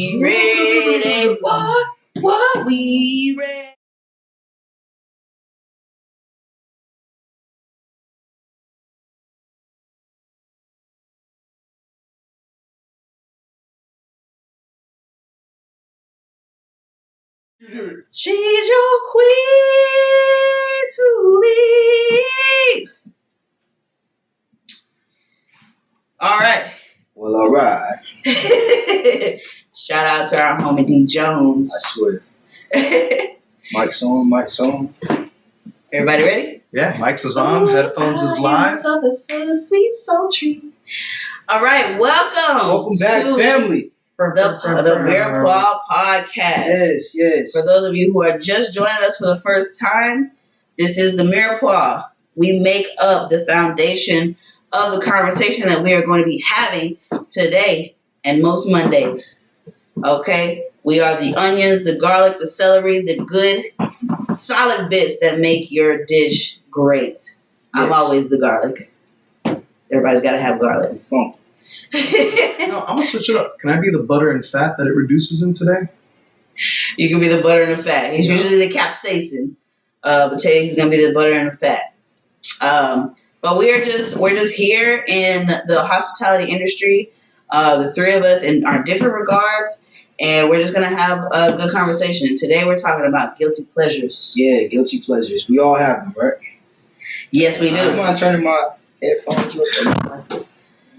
We ready? What? We ready? She's your queen to be. All right. Well, all right. Shout out to our homie D Jones. I swear. Mic's on. Everybody ready? Yeah, mics is on, headphones is live. So sweet, sultry. All right, welcome back, family. The Mirepoix podcast. Yes. For those of you who are just joining us for the first time, this is the Mirepoix. We make up the foundation of the conversation that we are going to be having today and most Mondays. Okay? We are the onions, the garlic, the celery, the good, solid bits that make your dish great. Yes. I'm always the garlic. Everybody's got to have garlic. Funk. No, I'm going to switch it up. Can I be the butter and fat that it reduces in today? You can be the butter and the fat. He's usually the capsaicin. But today he's going to be the butter and the fat. But we're just here in the hospitality industry, the three of us in our different regards, and we're just gonna have a good conversation. Today we're talking about guilty pleasures. Yeah, guilty pleasures. We all have them, right? Yes, we do. I'm not turning my headphones up.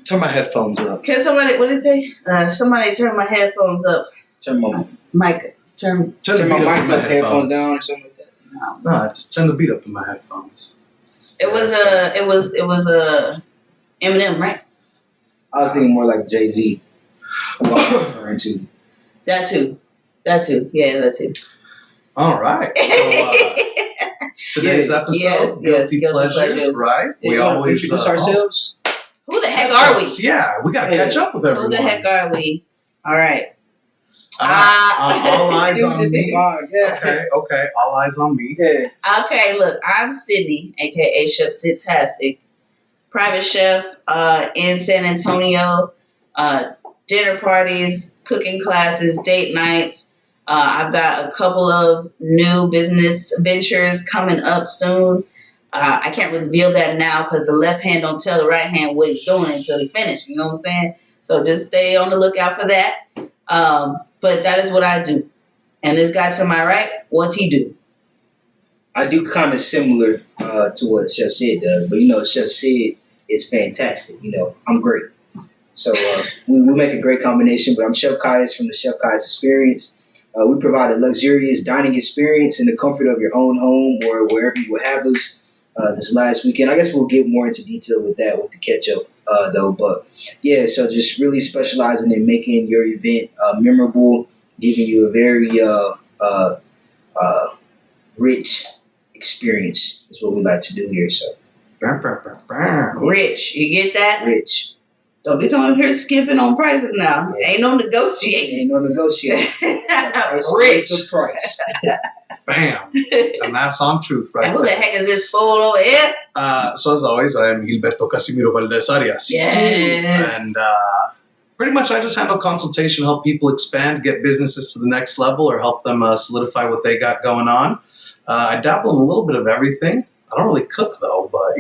Turn my headphones up. Can somebody? What did it say? Somebody turn my headphones up. Turn my mic. Turn my mic up. Headphones down or something like that. No, it's turn the beat up in my headphones. It was a Eminem, right? I was thinking more like Jay-Z. What I'm referring to. That too. Yeah, that too. All right. So, today's episode, guilty pleasures, right? Yeah, we always introduce ourselves. Who the heck are we? Yeah, we got to catch up with everyone. Who the heck are we? All right. All eyes on me. Yeah. Okay. All eyes on me. Yeah. Okay, look, I'm Sydney, aka Chef Sidtastic, private chef in San Antonio. Dinner parties, cooking classes, date nights. I've got a couple of new business ventures coming up soon. I can't reveal that now because the left hand don't tell the right hand what he's doing until he finishes. You know what I'm saying? So just stay on the lookout for that. But that is what I do. And this guy to my right, what's he do? I do kind of similar to what Chef Sid does, but Chef Sid is fantastic. I'm great. So we make a great combination, but I'm Chef Kais from the Chef Kais Experience. We provide a luxurious dining experience in the comfort of your own home or wherever you will have us this last weekend. I guess we'll get more into detail with that with the catch-up, though. But, yeah, so just really specializing in making your event memorable, giving you a very rich experience is what we like to do here. So Rich. You get that? Rich. Don't be coming here skimping on prices now. Yeah. Ain't no negotiating. Rich. The price. Bam. And that's on truth, right? And who the heck is this fool over here? So as always, I am Gilberto Casimiro Valdez Arias. Yes. And pretty much I just handle consultation, help people expand, get businesses to the next level, or help them solidify what they got going on. I dabble in a little bit of everything. I don't really cook, though, but,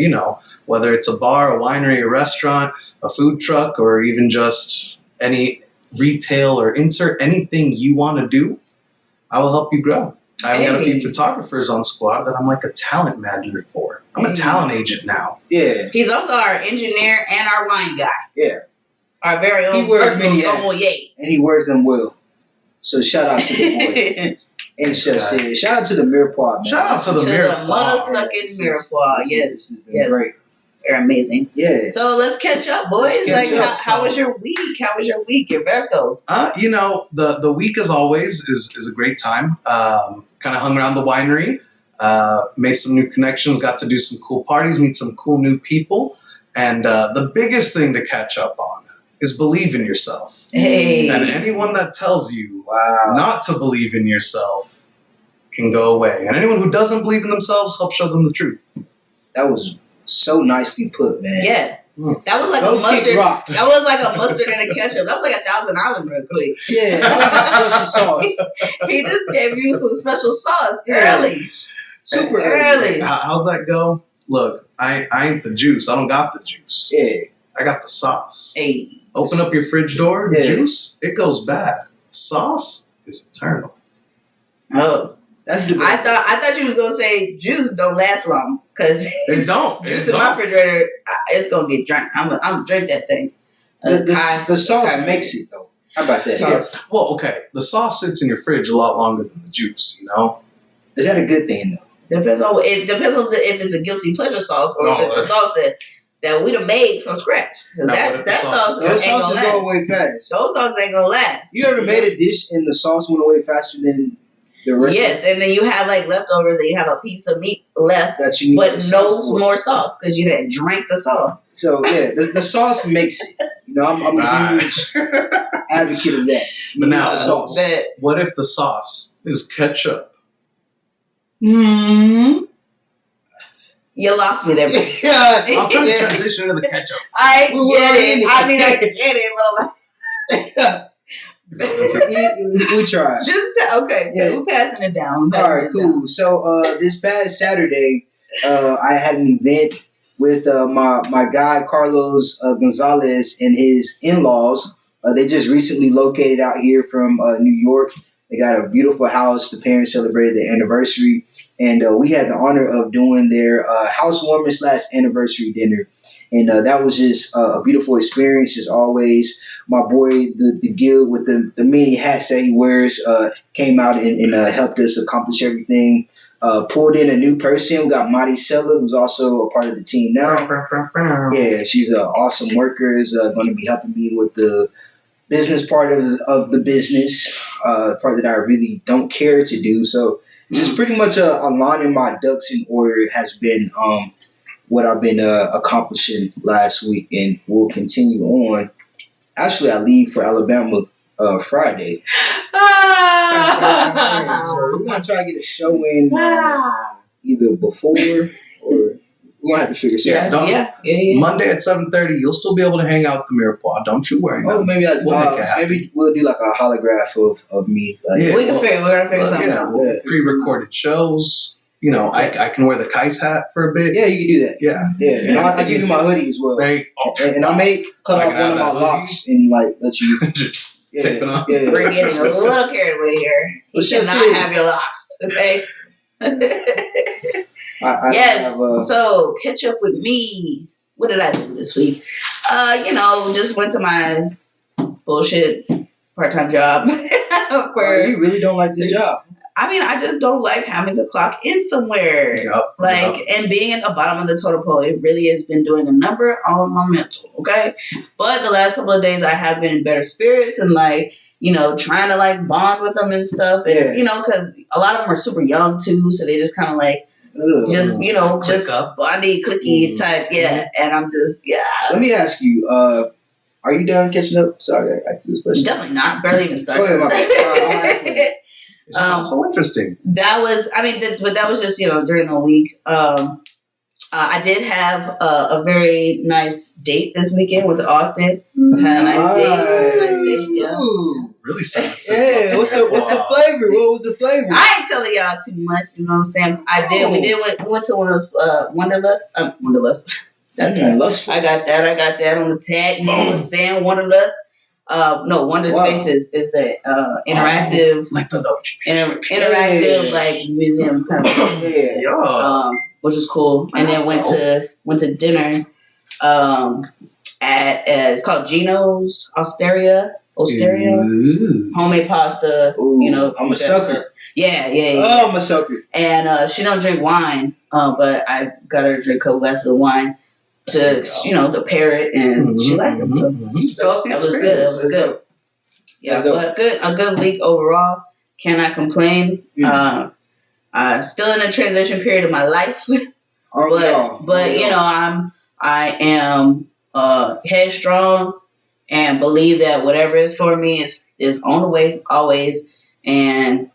whether it's a bar, a winery, a restaurant, a food truck, or even just any retail or insert anything you want to do, I will help you grow. I've got a few photographers on squad that I'm like a talent manager for. I'm a talent agent now. Yeah. He's also our engineer and our wine guy. Yeah. Our very own personal sommelier. And he wears them well. So shout out to the boy. And Chef Sid. Shout out to the Mirepoix, man. Shout out to the Mirepoix. The motherfucking Mirepoix. Yes. This has been great. They're amazing. Yeah. So let's catch up, boys. How was your week? How was your week, Gilberto? The week as always is a great time. Kind of hung around the winery, made some new connections, got to do some cool parties, meet some cool new people, and the biggest thing to catch up on is believe in yourself. Hey. And anyone that tells you not to believe in yourself can go away. And anyone who doesn't believe in themselves, help show them the truth. That was so nicely put, man. Yeah. That was like a Don't kick mustard. rocks. That was like a mustard and a ketchup. That was like 1,000 Island real quick. Yeah, that was a special sauce. He just gave you some special sauce Yeah. early. Super Early. How's that go? Look, I ain't the juice. I don't got the juice. Yeah. I got the sauce. Hey. Open up your fridge door. Yeah. Juice, it goes bad. Sauce is eternal. Oh. That's the I thought you was gonna say juice don't last long because It don't. juice It in my don't. refrigerator, it's gonna get drank. I'm gonna drink that thing. the sauce makes it though. How about that? Sauce. Well, okay. The sauce sits in your fridge a lot longer than the juice, you know? Is that a good thing though? Depends on if it's a guilty pleasure sauce or No, if it's a sauce that we done made from scratch. 'Cause Now, what if the that sauce sauce is- Those ain't gonna sauces last. go away fast. Those sauces ain't gonna last. You ever made a dish and the sauce went away faster than the rest? Yes, and then you have like leftovers and you have a piece of meat left, That you need but the no sauce for. more sauce because you didn't drink the sauce. So yeah, the sauce makes it. You know, I'm a Right. huge advocate of that. But now, sauce. But what if the sauce is ketchup? you lost me there. bro. Yeah, I'm trying to transition to the ketchup. I We were get in it. it. I mean, I get it, but I'm like, we tried. just okay. Yeah. So we're passing it down. We're All passing right, it cool. down. So this past Saturday, I had an event with my guy Carlos Gonzalez and his in-laws. They just recently located out here from New York. They got a beautiful house. The parents celebrated their anniversary, and we had the honor of doing their housewarming / anniversary dinner. And that was just a beautiful experience as always. My boy, the Gil with the many hats that he wears, came out and helped us accomplish everything. Pulled in a new person. We got Maricela, who's also a part of the team now. Yeah, she's an awesome worker. Is going to be helping me with the business part of the business, part that I really don't care to do. So just pretty much aligning my ducks in order has been what I've been accomplishing last week and will continue on. Actually, I leave for Alabama Friday. So we're going to try to get a show in either before or we're going to have to figure something Yeah, out. don't- Yeah. Monday at 7:30, you'll still be able to hang out with the Mirepoix. Don't you worry. Oh, maybe We'll make it happen. maybe we'll do like a holograph of me. Like, Yeah. We're gonna figure something Yeah, out. we'll pre-recorded shows. You know, I can wear the Kais hat for a bit. Yeah, you can do that. Yeah. Yeah, and I'll give you my hoodie as well. They, And I may cut I off can one have of my that hoodie. locks and like let you. just Yeah, tape it on. yeah. We're getting a little carried away here. You Well, cannot shit. have your locks, okay? I Yes. have, So catch up with me. What did I do this week? Just went to my bullshit part-time job. you really don't like this job. I mean, I just don't like having to clock in somewhere. Yup, Like, yup. and being at the bottom of the totem pole, it really has been doing a number on my mental, okay? But the last couple of days, I have been in better spirits and, like, trying to, like, bond with them and stuff. And, Yeah. because a lot of them are super young, too, so they just kind of, like, Ugh. just, Click just up. bondy, clicky Mhm. type, yeah. And I'm just, Let me ask you. Are you down catching up? Sorry, I asked this question. definitely not, barely even started. Go ahead, my bad. I'll ask you. It's not so interesting. That was, but that was just, during the week. I did have a very nice date this weekend with Austin. Had a nice date. Yeah. Ooh. Really starting to Yeah, what's the flavor? What was the flavor? I ain't telling y'all too much, you know what I'm saying? I did. We went to one of those Wanderlust. Wanderlust. That's right. Lustful. I got that on the tag. You know what I'm saying? Wanderlust. No, Wonder Wow. Spaces is the interactive, Like the interactive Yeah. like museum kind of, Yeah. Yeah. which was cool. And then went to dinner, at it's called Gino's Osteria, Ooh. homemade pasta. Ooh, I'm a sucker. Yeah. Oh, I'm a sucker. And she don't drink wine, but I got her to drink a couple glasses of wine to to pair it, and she liked it. So that was good. That was good. Yeah, but a good week overall. Cannot complain. Still in a transition period of my life, but I am headstrong and believe that whatever is for me is on the way always, and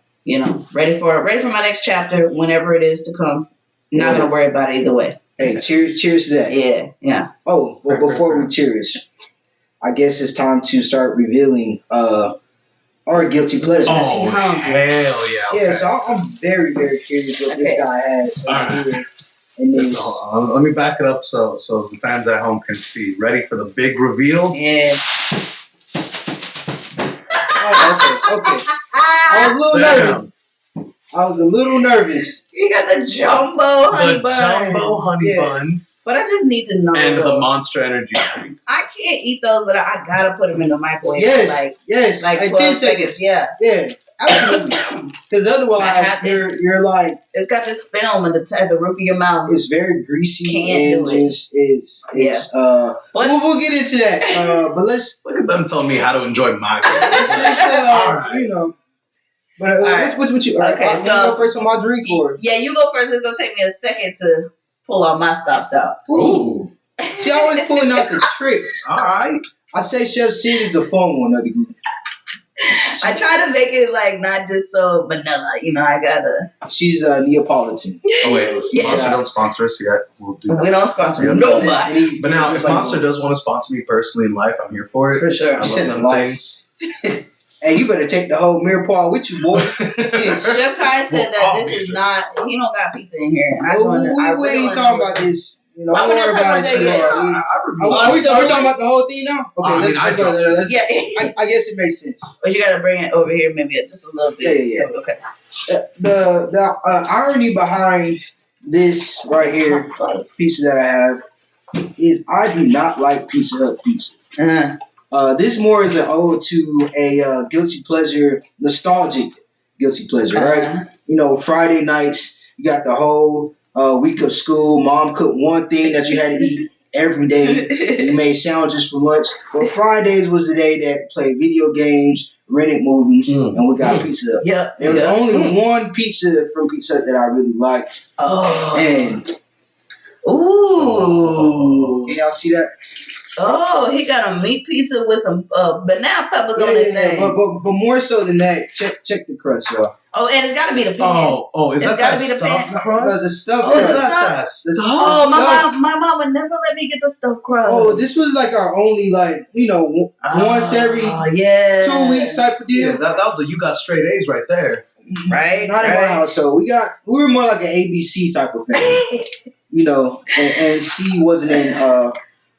ready for my next chapter whenever it is to come. Not gonna worry about it either way. Hey, cheers to that. Yeah. Oh, well, before we cheers, I guess it's time to start revealing our guilty pleasures. Oh, hell yeah. Okay. Yeah, so I'm very, very curious what this guy has right here. In this. Let me back it up so the fans at home can see. Ready for the big reveal? Yeah. Oh, okay. I was a little nervous. You got the jumbo honey buns. Jumbo honey buns. But I just need to know. And the Monster Energy drink. I can't eat those, but I gotta put them in the microwave. Yes. Like 10 seconds. Yeah. Absolutely. Because otherwise, you're like, it's got this film at the roof of your mouth. It's very greasy. Can't and do it. It's we'll get into that. But let's look at them telling me how to enjoy my food. Right. You know. But what you? Okay, so you go first on my drink, or yeah, you go first. It's gonna take me a second to pull all my stops out. Ooh, she always pulling out the tricks. All right. I say Chef Sid is the fun one of the group. I try to make it like not just so vanilla, I gotta. She's Neapolitan. Oh wait, Monster don't sponsor us yet. We don't sponsor nobody. But now, if Monster does want to sponsor me personally in life, I'm here for it. For sure. I love them things. Hey, you better take the whole Mirepoix with you, boy. Chef Kai said that this is not. He don't got pizza in here. And we ain't talking about this. Don't worry about it. Are we talking about the whole thing now? Okay, let's go. I guess it makes sense. But you gotta bring it over here, maybe just a little bit. Yeah. Okay. The irony behind this right here pizza that I have is I do not like Pizza Hut pizza. This more is an ode to a guilty pleasure, nostalgic guilty pleasure, right? Friday nights, you got the whole week of school. Mom cooked one thing that you had to eat every day. You made sandwiches for lunch. Well, Fridays was the day that played video games, rented movies, and we got Pizza Hut. Yep. There was only one pizza from Pizza Hut that I really liked. And ooh. Can y'all see that? Oh, he got a meat pizza with some banana peppers on it. But more so than that, check the crust, y'all. Oh, and it's got to be the pan. Is it's that gotta be the pan. That's a stuffed crust. My mom would never let me get the stuffed crust. Oh, this was like our only once every 2 weeks type of deal. Yeah, that was you got straight A's right there. Right? Not in my household. We were more like an ABC type of family. And C wasn't in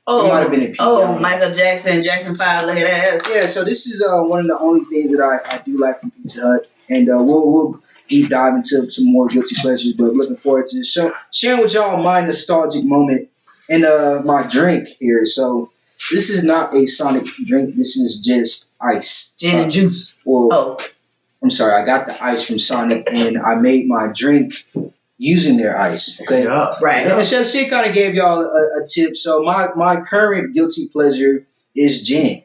might have been in Michael Jackson, Jackson 5, look at that. Yeah, so this is one of the only things that I do like from Pizza Hut. And we'll deep dive into some more guilty pleasures, but looking forward to sharing with y'all my nostalgic moment and my drink here. So this is not a Sonic drink. This is just ice. Gin and juice. I'm sorry. I got the ice from Sonic, and I made my drink using their ice. Okay, right. And Chef C kind of gave y'all a tip. So my current guilty pleasure is gin.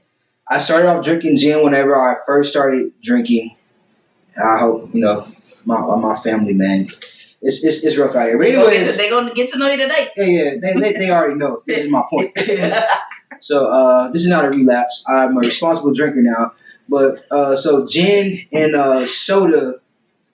I started off drinking gin whenever I first started drinking. I hope my family, man. It's rough out here. But anyways, they're gonna get to know you today. Yeah. They already know. This is my point. So this is not a relapse. I'm a responsible drinker now. But so gin and soda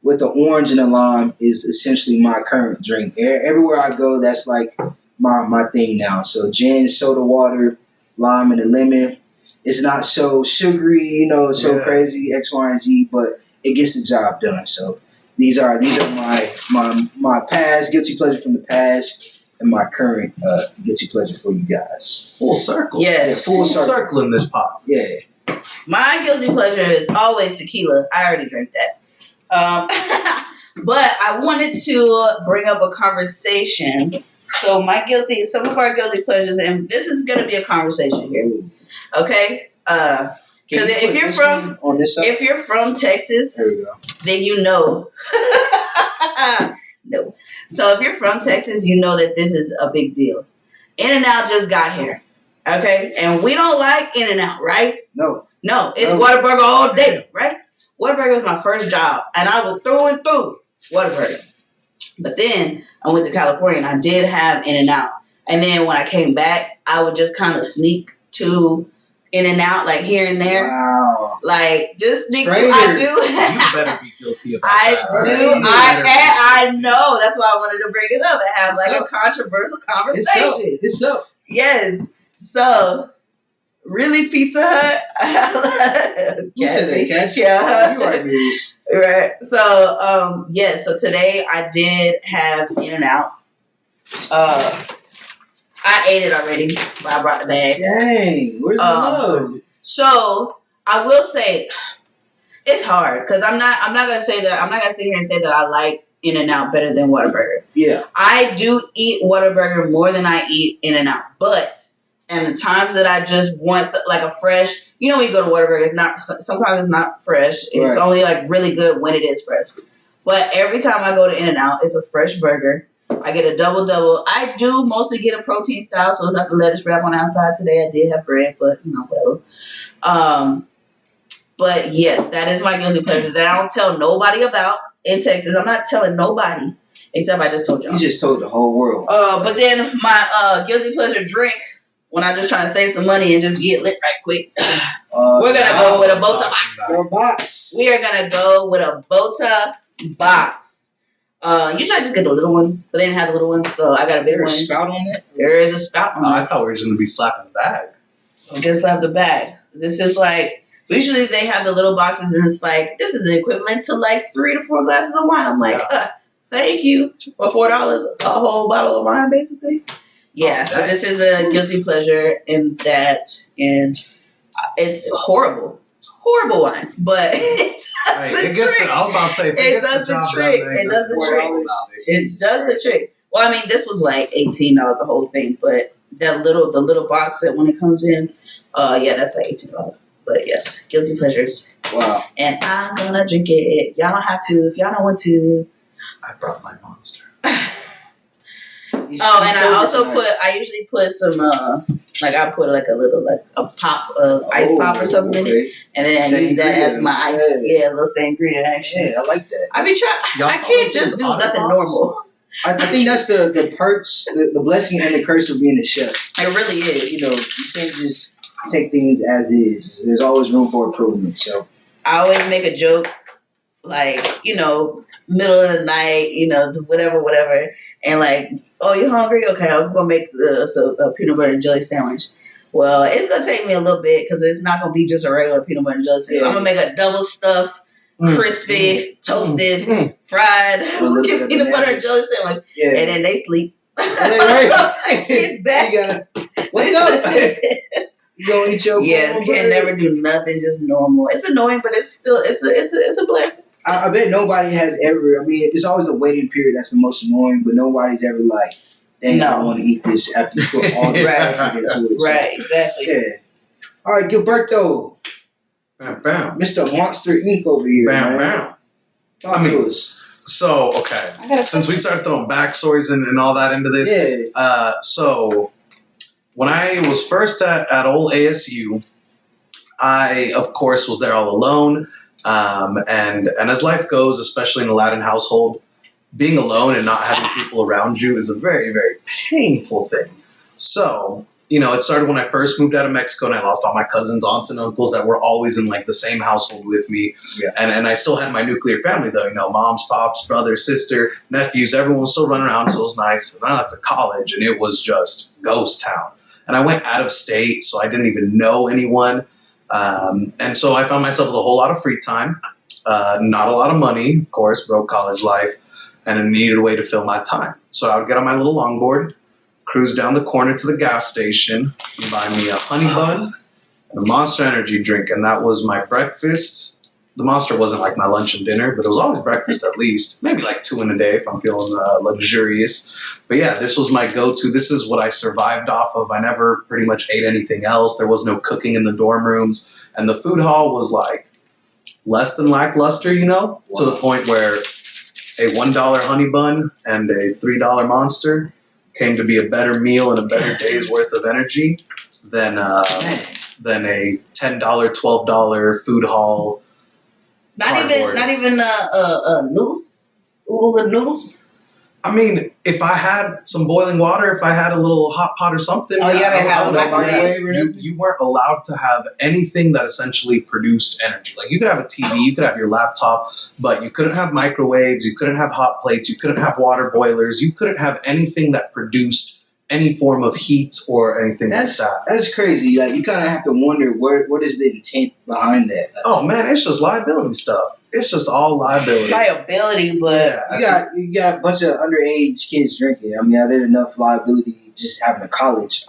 with the orange and the lime is essentially my current drink. Everywhere I go, that's like my thing now. So gin, soda water, lime, and a lemon. It's not so sugary, so crazy, X, Y, and Z, but it gets the job done. So these are my past guilty pleasure from the past and my current guilty pleasure for you guys. Full circle. Yes. Full circle in this pot. Yeah. My guilty pleasure is always tequila. I already drank that. But I wanted to bring up a conversation. So some of our guilty pleasures, and this is going to be a conversation here. Okay? Because if you're from Texas, there we go. Then you know. No. So if you're from Texas, you know that this is a big deal. In-N-Out just got here. Okay? And we don't like In-N-Out, right? No, it's Whataburger all day, right? Whataburger was my first job, and I was through and through Whataburger. But then I went to California, and I did have In-N-Out. And then when I came back, I would just kind of sneak to In and out, like here and there. Wow. Like just I Traitor. You better be guilty about I that. do. You better I be know. That's why I wanted to bring it up and have like a controversial conversation. It's up. Yes. So, really, Pizza Hut? You said that, Cassie. Yeah. You are news. Right. So, yeah. So today I did have In-N-Out. I ate it already, but I brought the bag. Dang, where's the love? So I will say it's hard because I'm not gonna say that. I'm not gonna sit here and say that I like In-N-Out better than Whataburger. Yeah, I do eat Whataburger more than I eat In-N-Out, but and the times that I just want like a fresh, you know, when you go to Whataburger, it's not, sometimes it's not fresh. It's only like really good when it is fresh. But every time I go to In-N-Out, it's a fresh burger. I get a double. I do mostly get a protein style, so I got the lettuce wrap on the outside today. I did have bread, but you know, whatever. But yes, that is my guilty pleasure that I don't tell nobody about in Texas. I'm not telling nobody, except I just told y'all. you just told the whole world. But then my guilty pleasure drink, when I'm just trying to save some money and just get lit right quick, we're gonna go with a Bota box. The box. We are gonna go with a Bota box. Usually I just get the little ones, but they didn't have the little ones, so I got a big one. Is there a spout on that? There is a spout on I this. thought we were just going to be slapping the bag. Just have the bag. This is like, usually they have the little boxes and it's like, this is equivalent to like 3 to 4 glasses of wine. I'm like, thank you for $4, a whole bottle of wine, basically. Yeah, so this is a guilty pleasure in that, and it's horrible. It's horrible wine, but it does the trick. I was about to say, It does the trick. It does the trick. It does the trick. Well, I mean, this was like $18 the whole thing, but the little box that when it comes in, yeah, that's like $18. But yes, guilty pleasures. Wow. And I'm gonna drink it. Y'all don't have to if y'all don't want to. I brought my monster. I usually put some like I put like a little like a pop ice pop or something in it, and then I use that as my ice. Yeah, a little sangria action. Yeah, I like that. I mean, I can't just do nothing normal. I think that's the perks, the blessing and the curse of being a chef. It really is. You know, you can't just take things as is. There's always room for improvement. So I always make a joke, like, you know, middle of the night, you know, whatever, and like, oh, you hungry? Okay, I'm gonna make a peanut butter and jelly sandwich. Well, it's gonna take me a little bit because it's not gonna be just a regular peanut butter and jelly sandwich. I'm gonna make a double stuffed, crispy, toasted, fried peanut butter and jelly sandwich, and then they sleep. Get back. You gotta wake up. You gonna eat your can't never do nothing just normal. It's annoying, but it's still it's a blessing. I bet nobody has ever. I mean, there's always a waiting period that's the most annoying, but nobody's ever like, dang, I don't want to eat this after you put all this effort into it. So, right, exactly. Yeah. All right, Gilberto. Bam, bam. Mr. Monster Inc. over here. Bam, man. bam. Talk to us. So, okay. Since we started throwing backstories and all that into this, so when I was first at old ASU, I, of course, was there all alone. And as life goes, especially in a Latin household, being alone and not having people around you is a very, very painful thing. So, you know, it started when I first moved out of Mexico and I lost all my cousins, aunts, and uncles that were always in like the same household with me. Yeah. And I still had my nuclear family though, you know, moms, pops, brother, sister, nephews, everyone was still running around, so it was nice. And I left to college and it was just ghost town. And I went out of state, so I didn't even know anyone. And so I found myself with a whole lot of free time, not a lot of money, of course, broke college life, and I needed a way to fill my time. So I would get on my little longboard, cruise down the corner to the gas station, and buy me a honey bun and a Monster Energy drink, and that was my breakfast. The Monster wasn't like my lunch and dinner, but it was always breakfast at least, maybe like 2 in a day if I'm feeling luxurious. But yeah, this was my go-to. This is what I survived off of. I never pretty much ate anything else. There was no cooking in the dorm rooms, and the food hall was like less than lackluster, you know, to the point where a $1 honey bun and a $3 Monster came to be a better meal and a better day's worth of energy than a $10, $12 food hall. Not even noodles. Oodles and noodles. I mean, if I had some boiling water, if I had a little hot pot or something, Oh, you gotta have a microwave or nothing? you weren't allowed to have anything that essentially produced energy. Like you could have a TV, you could have your laptop, but you couldn't have microwaves, you couldn't have hot plates, you couldn't have water boilers, you couldn't have anything that produced any form of heat or anything like that. That's crazy. Like you kind of have to wonder what is the intent behind that. Oh man, it's just liability stuff. It's just all liability. Liability, but You got a bunch of underage kids drinking. I mean, there's enough liability just having a college.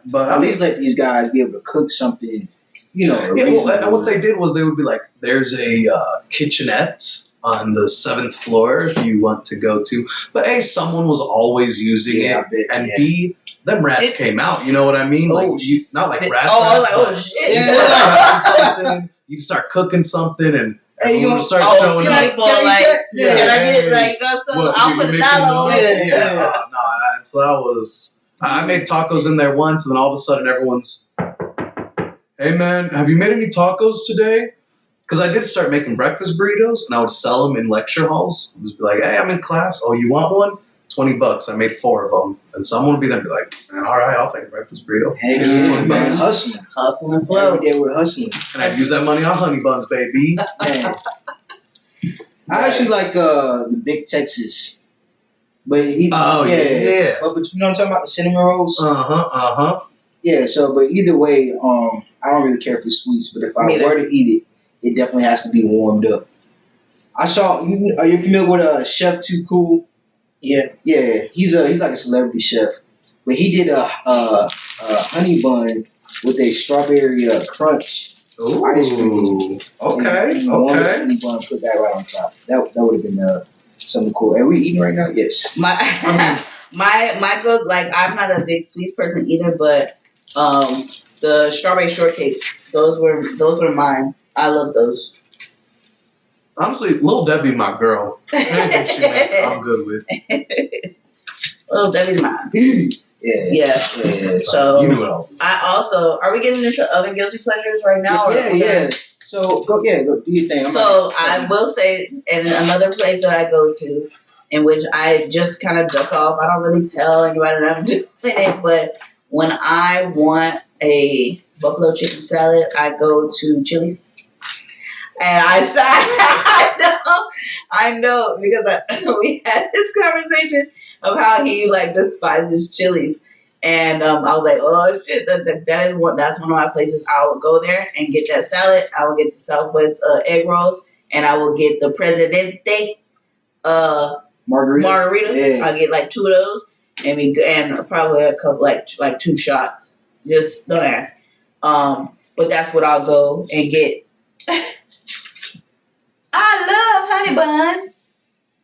But at least let these guys be able to cook something. And what they did was they would be like, "There's a kitchenette on the 7th floor if you want to go to." But A, someone was always using it, and B, them rats came out. You know what I mean? Like not like rats. Shit! You'd start cooking something and. Hey, you gonna start showing people up. can I get like I'll put $1 on it. And so that was. I made tacos in there once, and then all of a sudden everyone's, "Hey man, have you made any tacos today?" Because I did start making breakfast burritos, and I would sell them in lecture halls. Just be like, "Hey, I'm in class. Oh, you want one? $20. I made 4 of them." And someone would be there and be like, "All right, I'll take a breakfast burrito." Hey, man, hustling and flow. Every day we're hustling. And I'd use that money on honey buns, baby. Man. I actually like the Big Texas. But yeah. But you know what I'm talking about? The cinnamon rolls? Yeah, but either way, I don't really care for sweets, but if I were to eat it, it definitely has to be warmed up. Are you familiar with Chef Too Cool? Yeah. Yeah, he's like a celebrity chef. But he did a honey bun with a strawberry crunch ice cream. Okay. Honey bun, put that right on top. That would have been something cool. Are we eating right now? Yes. My good, like I'm not a big sweets person either, but the strawberry shortcake, those were mine. I love those. Honestly, Little Debbie, my girl. Anything she makes, I'm good with. Little Debbie's mine. Yeah. So you knew it all. I also, are we getting into other guilty pleasures right now? Yeah. So go do your thing. So I will say, and another place that I go to, in which I just kind of duck off. I don't really tell anybody that I'm doing it, but when I want a buffalo chicken salad, I go to Chili's. And I know because we had this conversation of how he like despises Chili's, and I was like, oh shit, that's one of my places. I will go there and get that salad. I will get the Southwest egg rolls, and I will get the Presidente margarita. Yeah. I'll get like 2 of those, and probably a couple like 2 shots. Just don't ask. But that's what I'll go and get. I love honey buns.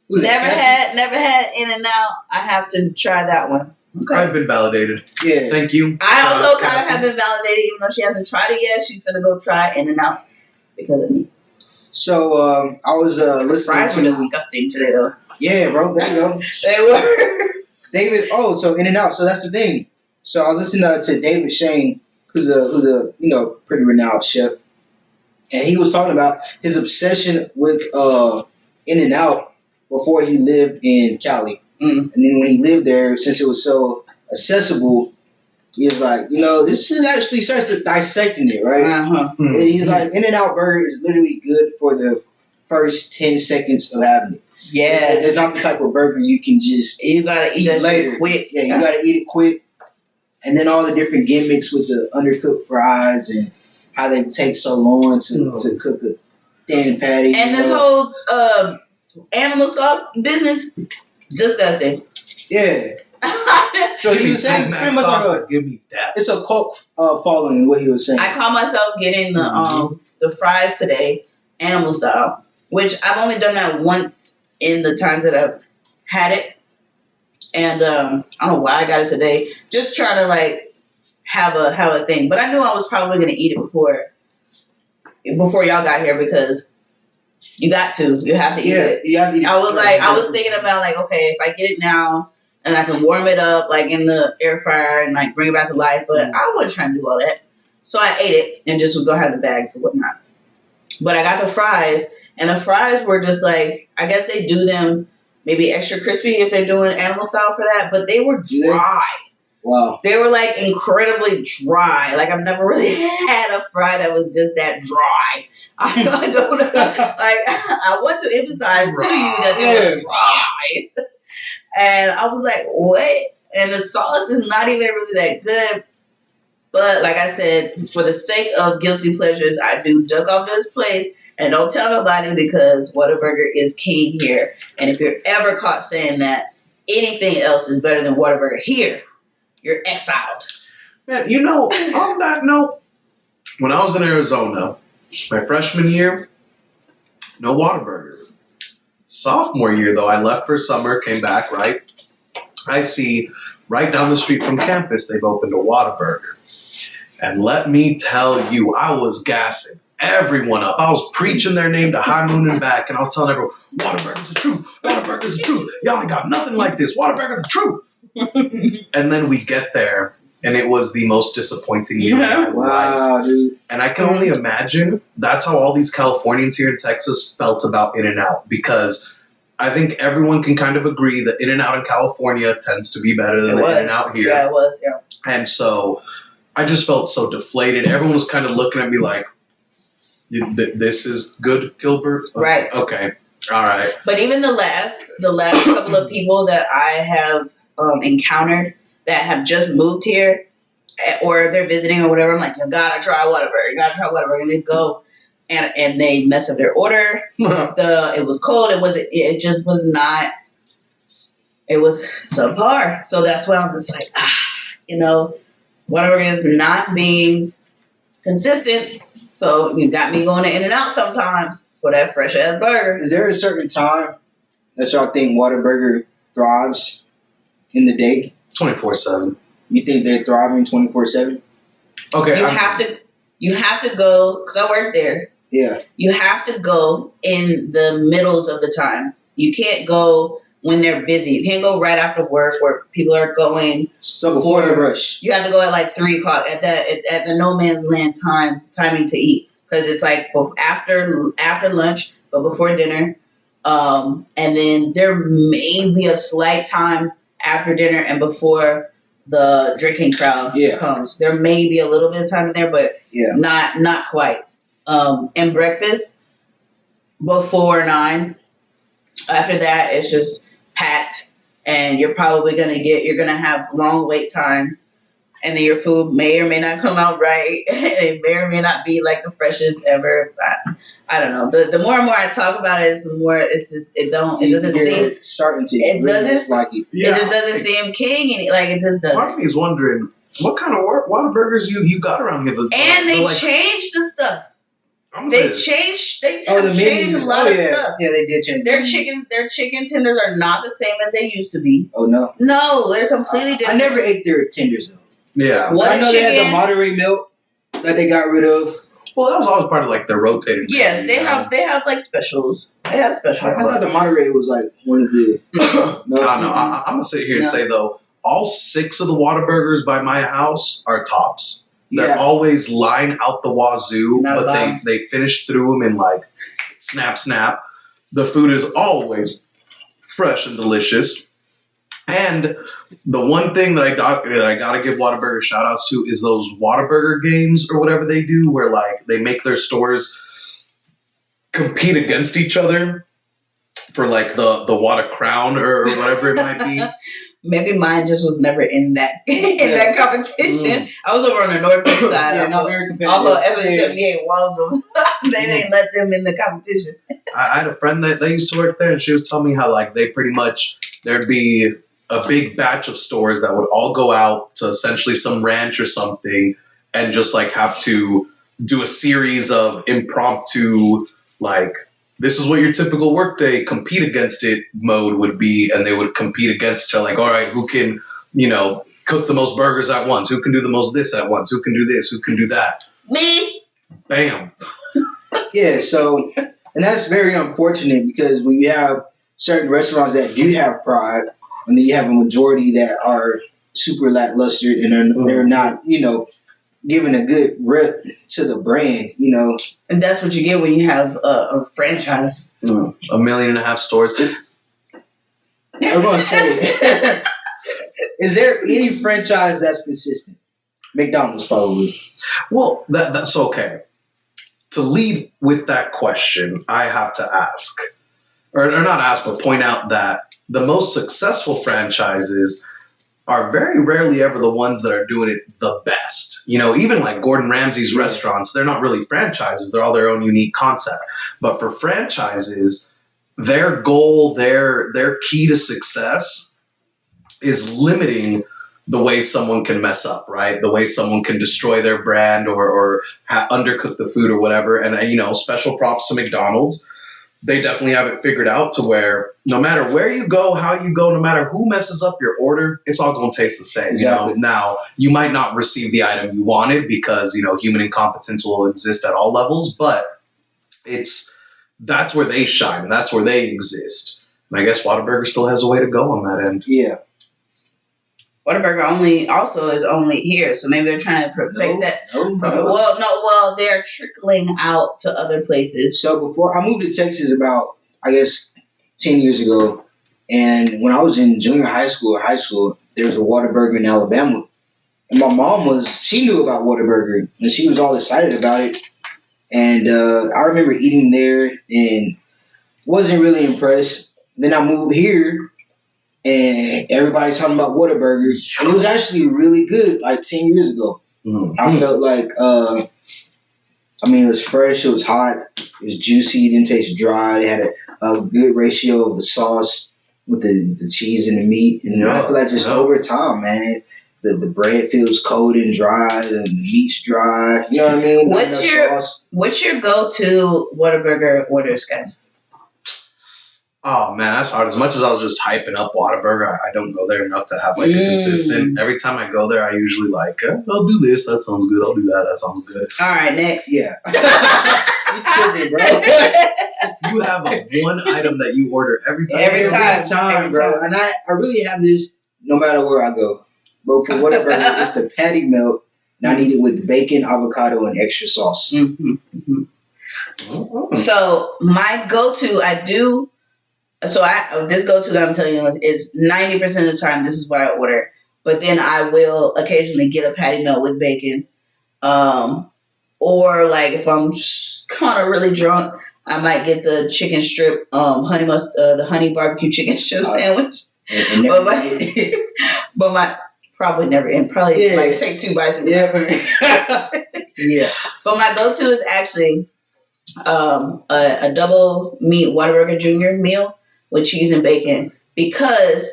Never had In-N-Out. I have to try that one. Okay. I've been validated. Yeah. Thank you. I also kind of have been validated, even though she hasn't tried it yet. She's gonna go try In-N-Out because of me. So I was listening. Fries were disgusting today, though. Yeah, bro. There you go. They were. David. Oh, so In-N-Out. So that's the thing. So I was listening to David Shane, who's a pretty renowned chef. And he was talking about his obsession with In-N-Out before he lived in Cali. And then when he lived there, since it was so accessible, he was like, this is actually starts to dissecting it, right? And he's like, In-N-Out burger is literally good for the first 10 seconds of having it. Yeah. It's not the type of burger you can just you gotta eat it later. Quick. Yeah, you gotta eat it quick. And then all the different gimmicks with the undercooked fries and how they take so long to cook a thin patty. And this whole animal sauce business, disgusting. Yeah. So he was saying pretty much like give me that. It's a cult following what he was saying. I caught myself getting the fries today, animal style, which I've only done that once in the times that I've had it. And I don't know why I got it today. Just trying to like have a thing. But I knew I was probably gonna eat it before y'all got here because you have to eat it. You have to eat it. I was thinking about like, okay, if I get it now and I can warm it up like in the air fryer and like bring it back to life, but I wasn't trying to do all that. So I ate it and just was gonna have the bags and whatnot. But I got the fries, and the fries were just like, I guess they do them maybe extra crispy if they're doing animal style for that. But they were dry. Wow. They were like incredibly dry. Like I've never really had a fry that was just that dry. I don't know. Like I want to emphasize to you that they were dry. And I was like, what? And the sauce is not even really that good. But like I said, for the sake of guilty pleasures, I do duck off this place and don't tell nobody because Whataburger is king here. And if you're ever caught saying that anything else is better than Whataburger here, you're exiled. Man, you know, on that note, when I was in Arizona, my freshman year, no Whataburger. Sophomore year, though, I left for summer, came back, right? I see right down the street from campus, they've opened a Whataburger. And let me tell you, I was gassing everyone up. I was preaching their name to high moon and back, and I was telling everyone, Whataburger's the truth. Whataburger's the truth. Y'all ain't got nothing like this. Whataburger's the truth. And then we get there, and it was the most disappointing meal of my life. Dude. And I can only imagine that's how all these Californians here in Texas felt about In-N-Out, because I think everyone can kind of agree that In-N-Out in California tends to be better than In-N-Out here. Yeah, it was, yeah. And so I just felt so deflated. Everyone was kind of looking at me like, this is good, Gilbert? Right. Okay. All right. But even the last couple of people that I have encountered that have just moved here or they're visiting or whatever, I'm like, you gotta try Whataburger. You gotta try Whataburger. And they go and they mess up their order. It was cold. It just was not. It was subpar. So that's why I'm just like, Whataburger is not being consistent. So you got me going to In-N-Out sometimes for that fresh ass burger. Is there a certain time that y'all think Whataburger thrives in the day? 24/7. You think they're thriving 24/7? Okay. You have to go, because I work there. Yeah. You have to go in the middles of the time. You can't go when they're busy. You can't go right after work where people are going. So before the rush. You have to go at like 3 o'clock at the no man's land timing to eat, because it's like after lunch but before dinner, and then there may be a slight time after dinner and before the drinking crowd comes. There may be a little bit of time in there, but not quite. And breakfast before 9. After that, it's just packed, and you're probably you're gonna have long wait times, and then your food may or may not come out right. It may or may not be like the freshest ever. I don't know. The more and more I talk about it, the more it's just it doesn't seem starting to. It doesn't like it. Yeah, it just doesn't seem king, like it just doesn't. Part of me is wondering what kind of Whataburgers you got around here. And they changed the stuff. They changed a lot of stuff. Yeah, they did change. Their chicken tenders are not the same as they used to be. Oh no. No, they're completely different. I never ate their tenders though. Yeah. I know they had the Monterey milk that they got rid of. Well, that was always part of like their rotating. Yes, they have like specials. They have specials. I thought the Monterey was like one of the. No. I'm gonna sit here and say though, all 6 of the Whataburgers by my house are tops. They're always lying out the wazoo, but they finish through them in like snap. The food is always fresh and delicious. And the one thing that I gotta give Whataburger shout outs to is those Whataburger games or whatever they do, where like they make their stores compete against each other for like the Whata Crown or whatever it might be. Maybe mine just was never in that that competition. I was over on the northeast side. Not very competitive. Although Evan 78 Walsham, they didn't let them in the competition. I had a friend that used to work there, and she was telling me how like they pretty much there'd be a big batch of stores that would all go out to essentially some ranch or something, and just like have to do a series of impromptu like. This is what your typical workday compete against it mode would be, and they would compete against each other. Like, all right, who can, cook the most burgers at once? Who can do the most this at once? Who can do this? Who can do that? Me. Bam. Yeah. So, and that's very unfortunate because when you have certain restaurants that do have pride, and then you have a majority that are super lackluster and they're not, giving a good rep to the brand, And that's what you get when you have a franchise. 1.5 million stores. I was gonna say, is there any franchise that's consistent? McDonald's probably. Well, that's okay. To lead with that question, I have to ask, or not ask, but point out that the most successful franchises are very rarely ever the ones that are doing it the best. You know, even like Gordon Ramsay's restaurants, they're not really franchises. They're all their own unique concept. But for franchises, their goal, their key to success is limiting the way someone can mess up, right? The way someone can destroy their brand or undercook the food or whatever. And, you know, special props to McDonald's. They definitely have it figured out to where no matter where you go, how you go, no matter who messes up your order, it's all going to taste the same. Exactly. You know? Now, you might not receive the item you wanted because, you know, human incompetence will exist at all levels, but that's where they shine and that's where they exist. And I guess Whataburger still has a way to go on that end. Yeah. Whataburger also is only here, so maybe they're trying to perfect that. No. Well, they're trickling out to other places. So before I moved to Texas about, I guess, 10 years ago, and when I was in junior high school or high school, there was a Whataburger in Alabama. And my mom she knew about Whataburger, and she was all excited about it. And I remember eating there and wasn't really impressed. Then I moved here, and everybody's talking about Whataburger, and it was actually really good. Like 10 years ago, I felt like, it was fresh, it was hot, it was juicy, it didn't taste dry. It had a good ratio of the sauce with the cheese and the meat, and I feel like just over time, man, the bread feels cold and dry, and the meat's dry. You know what I mean? What's your go-to Whataburger orders, guys? Oh man, that's hard. As much as I was just hyping up Whataburger, I don't go there enough to have like a consistent. Every time I go there, I usually like, I'll do this. That sounds good. I'll do that. That sounds good. All right, next. Yeah. You tripping, bro. You have one item that you order every time. Every time, bro. And I really have this no matter where I go. But for Whataburger, it's the patty melt, and I need it with bacon, avocado, and extra sauce. So my go-to, this go-to that I'm telling you is 90% of the time, this is what I order. But then I will occasionally get a patty melt with bacon. Or like if I'm kind of really drunk, I might get the chicken strip, the honey barbecue chicken strip sandwich. But my probably never, and probably like take 2 bites. Yeah. But my go-to is actually a double meat Whataburger Junior meal with cheese and bacon, because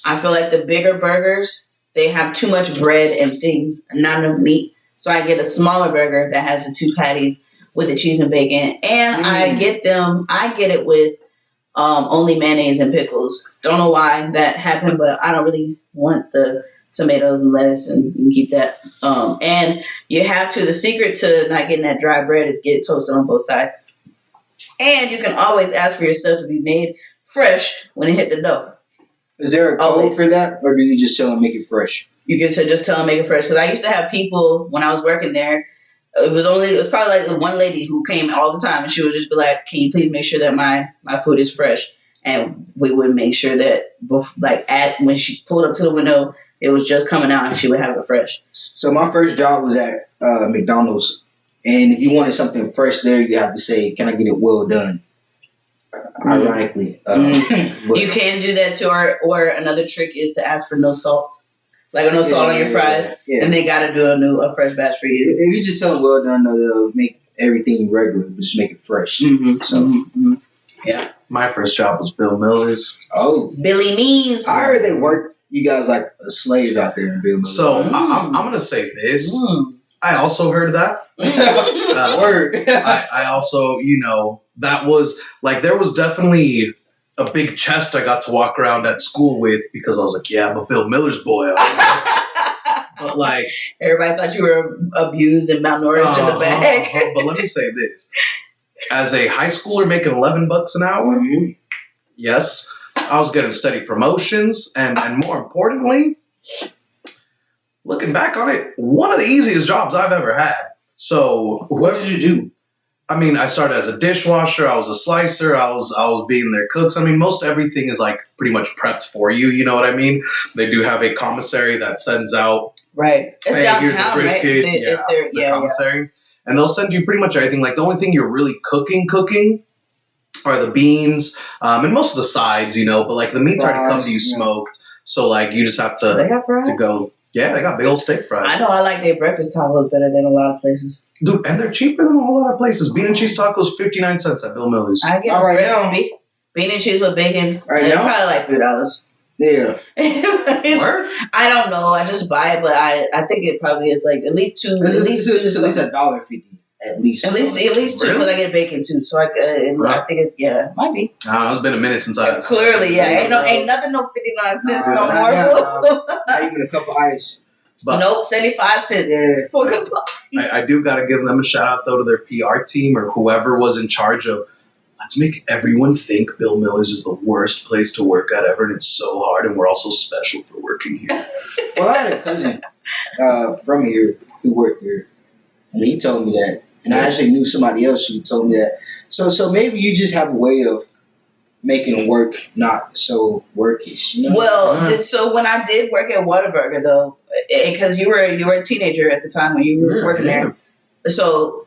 I feel like the bigger burgers, they have too much bread and things, not enough meat. So I get a smaller burger that has the 2 patties with the cheese and bacon, and I get it with only mayonnaise and pickles. Don't know why that happened, but I don't really want the tomatoes and lettuce, and you can keep that. And you have to, the secret to not getting that dry bread is get it toasted on both sides. And you can always ask for your stuff to be made fresh when it hit the dough. Is there a code for that, or do you just tell them make it fresh? You can just tell them make it fresh. Because I used to have people when I was working there. It was probably like the one lady who came all the time, and she would just be like, "Can you please make sure that my food is fresh?" And we would make sure that when she pulled up to the window, it was just coming out, and she would have it fresh. So my first job was at McDonald's, and if you wanted something fresh there, you have to say, "Can I get it well done?" Ironically, you can do that too. Or another trick is to ask for no salt, like no salt on your fries, and they got to do a fresh batch for you. If you just tell them well done, they'll make everything regular, just make it fresh. Yeah. My first job was Bill Miller's. Oh, Billy Mees. I heard they work you guys like a slave out there in Bill Miller's. So I'm gonna say this. I also heard that. Word. I also, that was like, there was definitely a big chest I got to walk around at school with, because I was like, yeah, I'm a Bill Miller's boy. But like, everybody thought you were abused and malnourished in the back. But let me say this: as a high schooler making $11 an hour, yes, I was getting steady promotions, and more importantly, looking back on it, one of the easiest jobs I've ever had. So what did you do? I mean, I started as a dishwasher. I was a slicer. I was being their cooks. I mean, most everything is like pretty much prepped for you. You know what I mean? They do have a commissary that sends out. Right. It's Hey, downtown, here's the right? briskets. It's their, the commissary, and they'll send you pretty much everything. Like the only thing you're really cooking are the beans and most of the sides. You know, but like the meats already come to you smoked. So like you just have They got fries? to go. Yeah, they got big old steak fries. I know I like their breakfast tacos better than a lot of places. Dude, and they're cheaper than a whole lot of places. Bean and cheese tacos, 59 cents at Bill Miller's. I get All right now. bean and cheese with bacon. Right now? Probably like $3. Yeah. Word? I don't know. I just buy it, but I think it probably is like at least two. It's at least $1.50. At least. At least two, because I get bacon too. So I think it's might be. I don't know, it's been a minute since I. Clearly, yeah. Ain't nothing no 59 cents no more. Not even a cup of ice. But nope, 75 cents for a cup of ice. I do got to give them a shout out though to their PR team or whoever was in charge of. Let's make everyone think Bill Miller's is the worst place to work at ever, and it's so hard, and we're all so special for working here. Well, I had a cousin from here who worked here, and he told me that, and I actually knew somebody else who told me that. So maybe you just have a way of making work not so workish. You know? Well, so when I did work at Whataburger though, because you were a teenager at the time when you were working there, so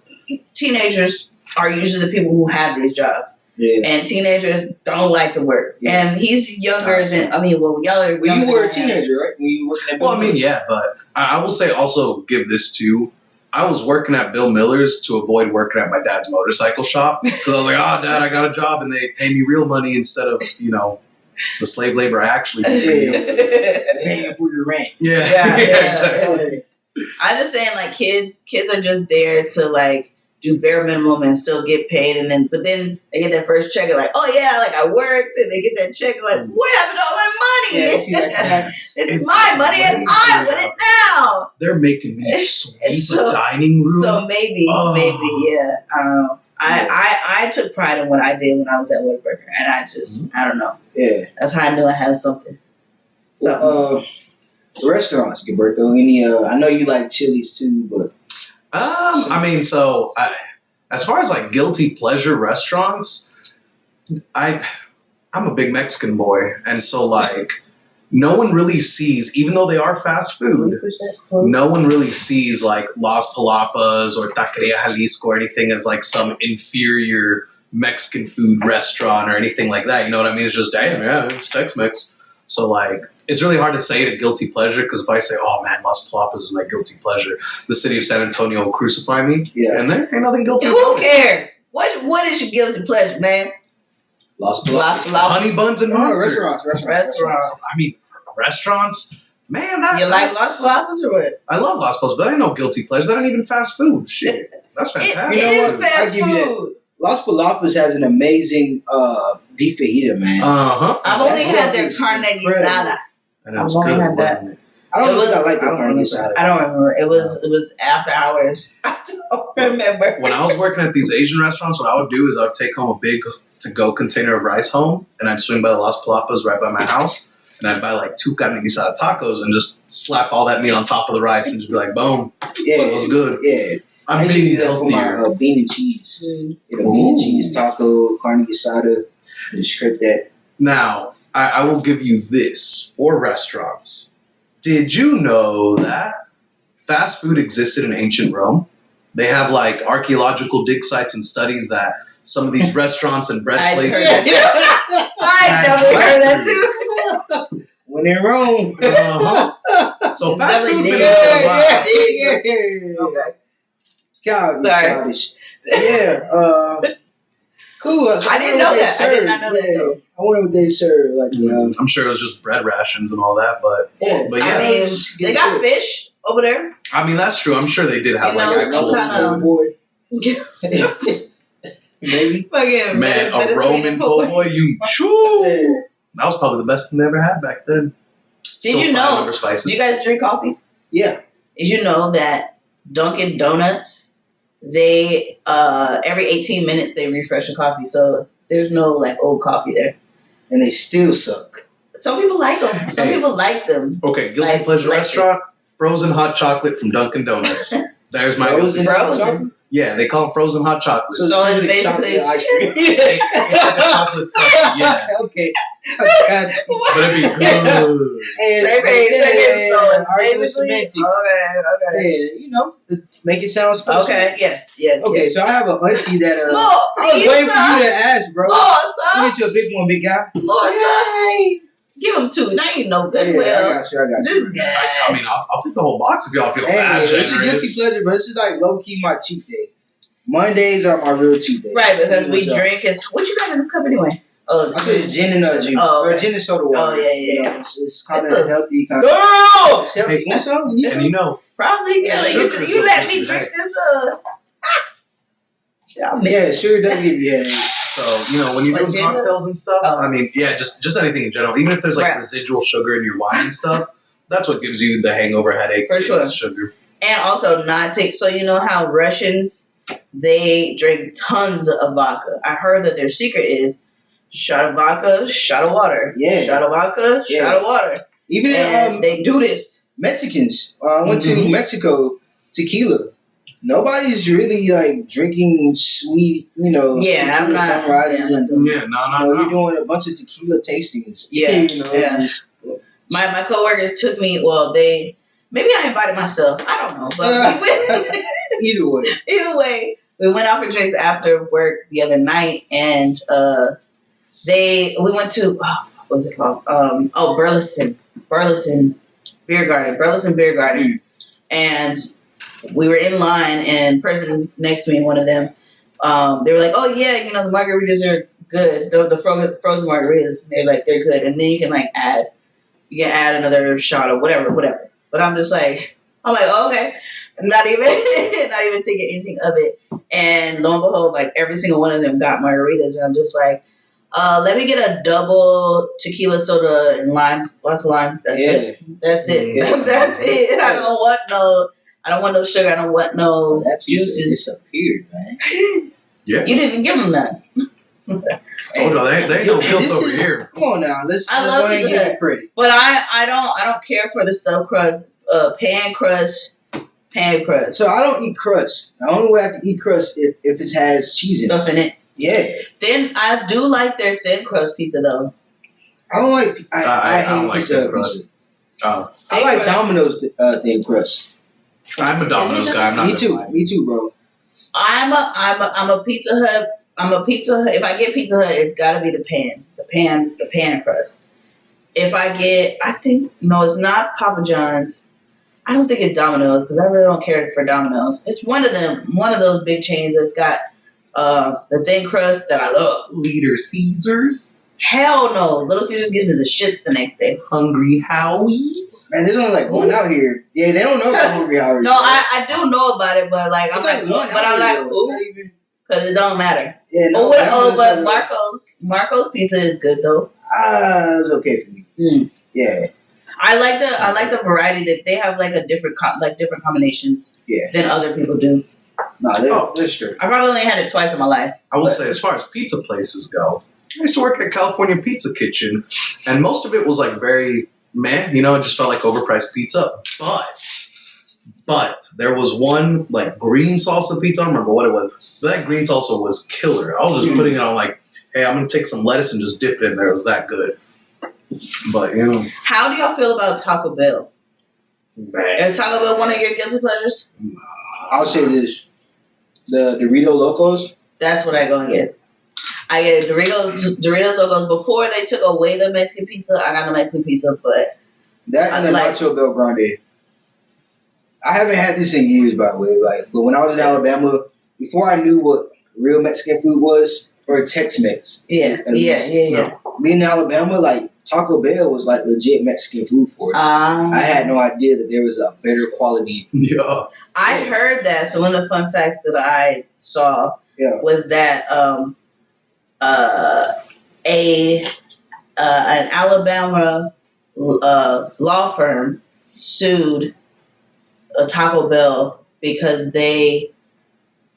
teenagers are usually the people who have these jobs. Yeah. And teenagers don't like to work. Yeah. And he's younger than, younger. Well, you were a teenager, right? When you were working at Bill Miller's? Yeah, but I will say also give this too. I was working at Bill Miller's to avoid working at my dad's motorcycle shop. Because I was like, Dad, I got a job and they pay me real money instead of, the slave labor I actually do. Paying for your rent. Yeah, exactly. I'm just saying, like, kids are just there to, like, do bare minimum and still get paid, but then they get their first check and like, oh yeah, like I worked, and they get that check like, what happened to all my money? Yeah, it's my money and I want it now. They're making me sweep a dining room. So maybe, yeah, I don't know. I took pride in what I did when I was at Whataburger, and I just, I don't know. Yeah, that's how I knew I had something. Restaurants, Gilberto. I know you like Chili's too, but. As far as like guilty pleasure restaurants, I'm a big Mexican boy, and so like no one really sees, even though they are fast food, no one really sees like Las Palapas or Taqueria Jalisco or anything as like some inferior Mexican food restaurant or anything like that. You know what I mean? It's just, damn, yeah, it's Tex-Mex. So like, it's really hard to say it a guilty pleasure because if I say, oh man, Las Palapas is my guilty pleasure, the city of San Antonio will crucify me. Yeah. And there ain't nothing guilty. Who cares? What is your guilty pleasure, man? Las Palapas. Honey buns and mustard. Restaurants. I mean, restaurants. Man, you like Las Palapas or what? I love Las Palapas, but that ain't no guilty pleasure. That ain't even fast food. Shit. That's fantastic. It is fast food. Las Palapas has an amazing beef fajita, man. I've only had their carne guisada. And it was good, wasn't it? I don't like the carne guisada. I don't remember. It was after hours. I don't remember. When I was working at these Asian restaurants, what I would do is I'd take home a big to-go container of rice home, and I'd swing by the Las Palapas right by my house, and I'd buy like 2 carne guisada tacos and just slap all that meat on top of the rice and just be like, boom. Yeah. It was good. Yeah. I usually do that for my bean and cheese. Get a bean and cheese taco, carne guisada, and script that. Now, I will give you this for restaurants. Did you know that fast food existed in ancient Rome? They have like archaeological dig sites and studies that some of these restaurants and bread places. I definitely heard that too. When in Rome. So fast food been Okay. Childish. Yeah. Cool. So I didn't know that. I did not know that. I wonder what they serve. Like, I'm sure it was just bread rations and all that, but yeah. I mean, they got fish over there. I mean, that's true. I'm sure they did have some kind of boy. Maybe. Man, a Roman po' boy. That was probably the best thing they ever had back then. Did you know? Do you guys drink coffee? Yeah. Did you know that Dunkin' Donuts, they every 18 minutes they refresh a coffee, so there's no like old coffee there. And they still suck. Some people like them. Some people like them. Okay, guilty pleasure restaurant, frozen hot chocolate from Dunkin' Donuts. There's my Frozen Frozen. chocolate? Yeah, they call them frozen hot chocolate. So it's like basically chocolate ice cream. It's like a chocolate slushy, yeah. Okay. I got you. But it'd be good. Basically, okay. Yeah, make it sound special. Okay, yes. Okay, so I have an auntie that More, I was please, waiting for son. you to ask, bro. More, I'll son. get you a big one, big guy. More, son. Give him 2. Now you know good Yeah, well. I got you. This guy. I mean, I'll take the whole box if y'all feel Hey, that it's a guilty generous. pleasure, but this is like low key my cheat day. Mondays are my real cheat day. Right, because we You know, drink. What you got in this cup anyway? Oh, I told you gin and juice. Oh, Or okay. gin and soda water. Oh, yeah. You know, it's kind It's of a- healthy. Kind of. Girl! It's healthy. Hey, You want some? You need And some? you know, Probably, yeah. Sugar You let me gives you drink headaches. this. Shit, I'll mix Yeah, sure does give you headache. so when you're Like doing gin? cocktails and stuff, Oh. I mean, yeah, just anything in general. Even if there's like Right. residual sugar in your wine and stuff, that's what gives you the hangover headache. For is sure. Sugar. And also not take. So you know how Russians, they drink tons of vodka. I heard that their secret is shot of vodka, shot of water. Yeah. Shot of vodka, Yeah. shot of water. Even And they do this. Mexicans. I went to Mhm. Mexico, tequila. Nobody's really like drinking sweet, Yeah, I'm tequila not- sunrises yeah. and Yeah, no. you're doing a bunch of tequila tastings. Yeah, yeah. just- My coworkers took me. Well, maybe I invited myself. I don't know, but either way. either way, we went out for drinks after work the other night, and we went to what was it called? Burleson Beer Garden, and we were in line, and person next to me, one of them, they were like, "Oh yeah, the margaritas are good. The frozen margaritas, they're good, and then you can add another shot or whatever. But I'm just like, oh, okay, not even thinking anything of it. And lo and behold, like every single one of them got margaritas, and I'm just like, let me get a double tequila soda and lime. What's lime? That's it. That's it. Yeah. That's it. I don't want no sugar. I don't want no That piece juices. disappeared, man. Yeah. You didn't give them none. Told y'all, there ain't no guilt this over is- here. Come on now, let's I go love ahead and Pizza give Hut. it credit. But I don't care for the stuffed crust, pan crust. So I don't eat crust. The only way I can eat crust if it has cheese in it. Stuff in it. Yeah, Then I do like their thin crust pizza though. I don't like. I don't hate like pizza thin Hut crust. pizza. Oh, I like Domino's thin crust. I'm a Domino's guy. I'm not Me gonna too. lie. Me too, bro. I'm a Pizza Hut. I'm a Pizza Hut. If I get Pizza Hut, it's got to be the pan crust. If I get, it's not Papa John's. I don't think it's Domino's because I really don't care for Domino's. It's one of those big chains that's got the thin crust that I love. Leader Caesars, Hell no, Little Caesars gives me the shits the next day. Hungry Howie's. Man, there's only like one out here. Yeah, they don't know about Hungry Howie's. No, I do know about it, but like It's I'm like like, one but out I'm here, like, though. It's ooh, not even. because it don't matter. Yeah, no. But Marco's pizza is good though. It was okay for me. Mm. Yeah, I like the variety that they have, like a different different combinations yeah. than other people do. No, they're straight. I probably only had it twice in my life. I will say, as far as pizza places go, I used to work at California Pizza Kitchen, and most of it was like very meh. It just felt like overpriced pizza. But there was one like green salsa pizza. I don't remember what it was. But that green salsa was killer. I was just putting it on like, hey, I'm gonna take some lettuce and just dip it in there. It was that good. But How do y'all feel about Taco Bell? man, Is Taco Bell one of your guilty pleasures? I'll say this: the Dorito Locos. That's what I go and get. I get Doritos Locos. Before they took away the Mexican pizza, I got the Mexican pizza, but That and the like- Nacho Bel Grande. I haven't had this in years, by the way. But when I was in Alabama, before I knew what real Mexican food was, or Tex-Mex. yeah. Me in Alabama, like Taco Bell was like legit Mexican food for us. I had no idea that there was a better quality. yeah. I heard that. So one of the fun facts that I saw was that an Alabama law firm sued Taco Bell because they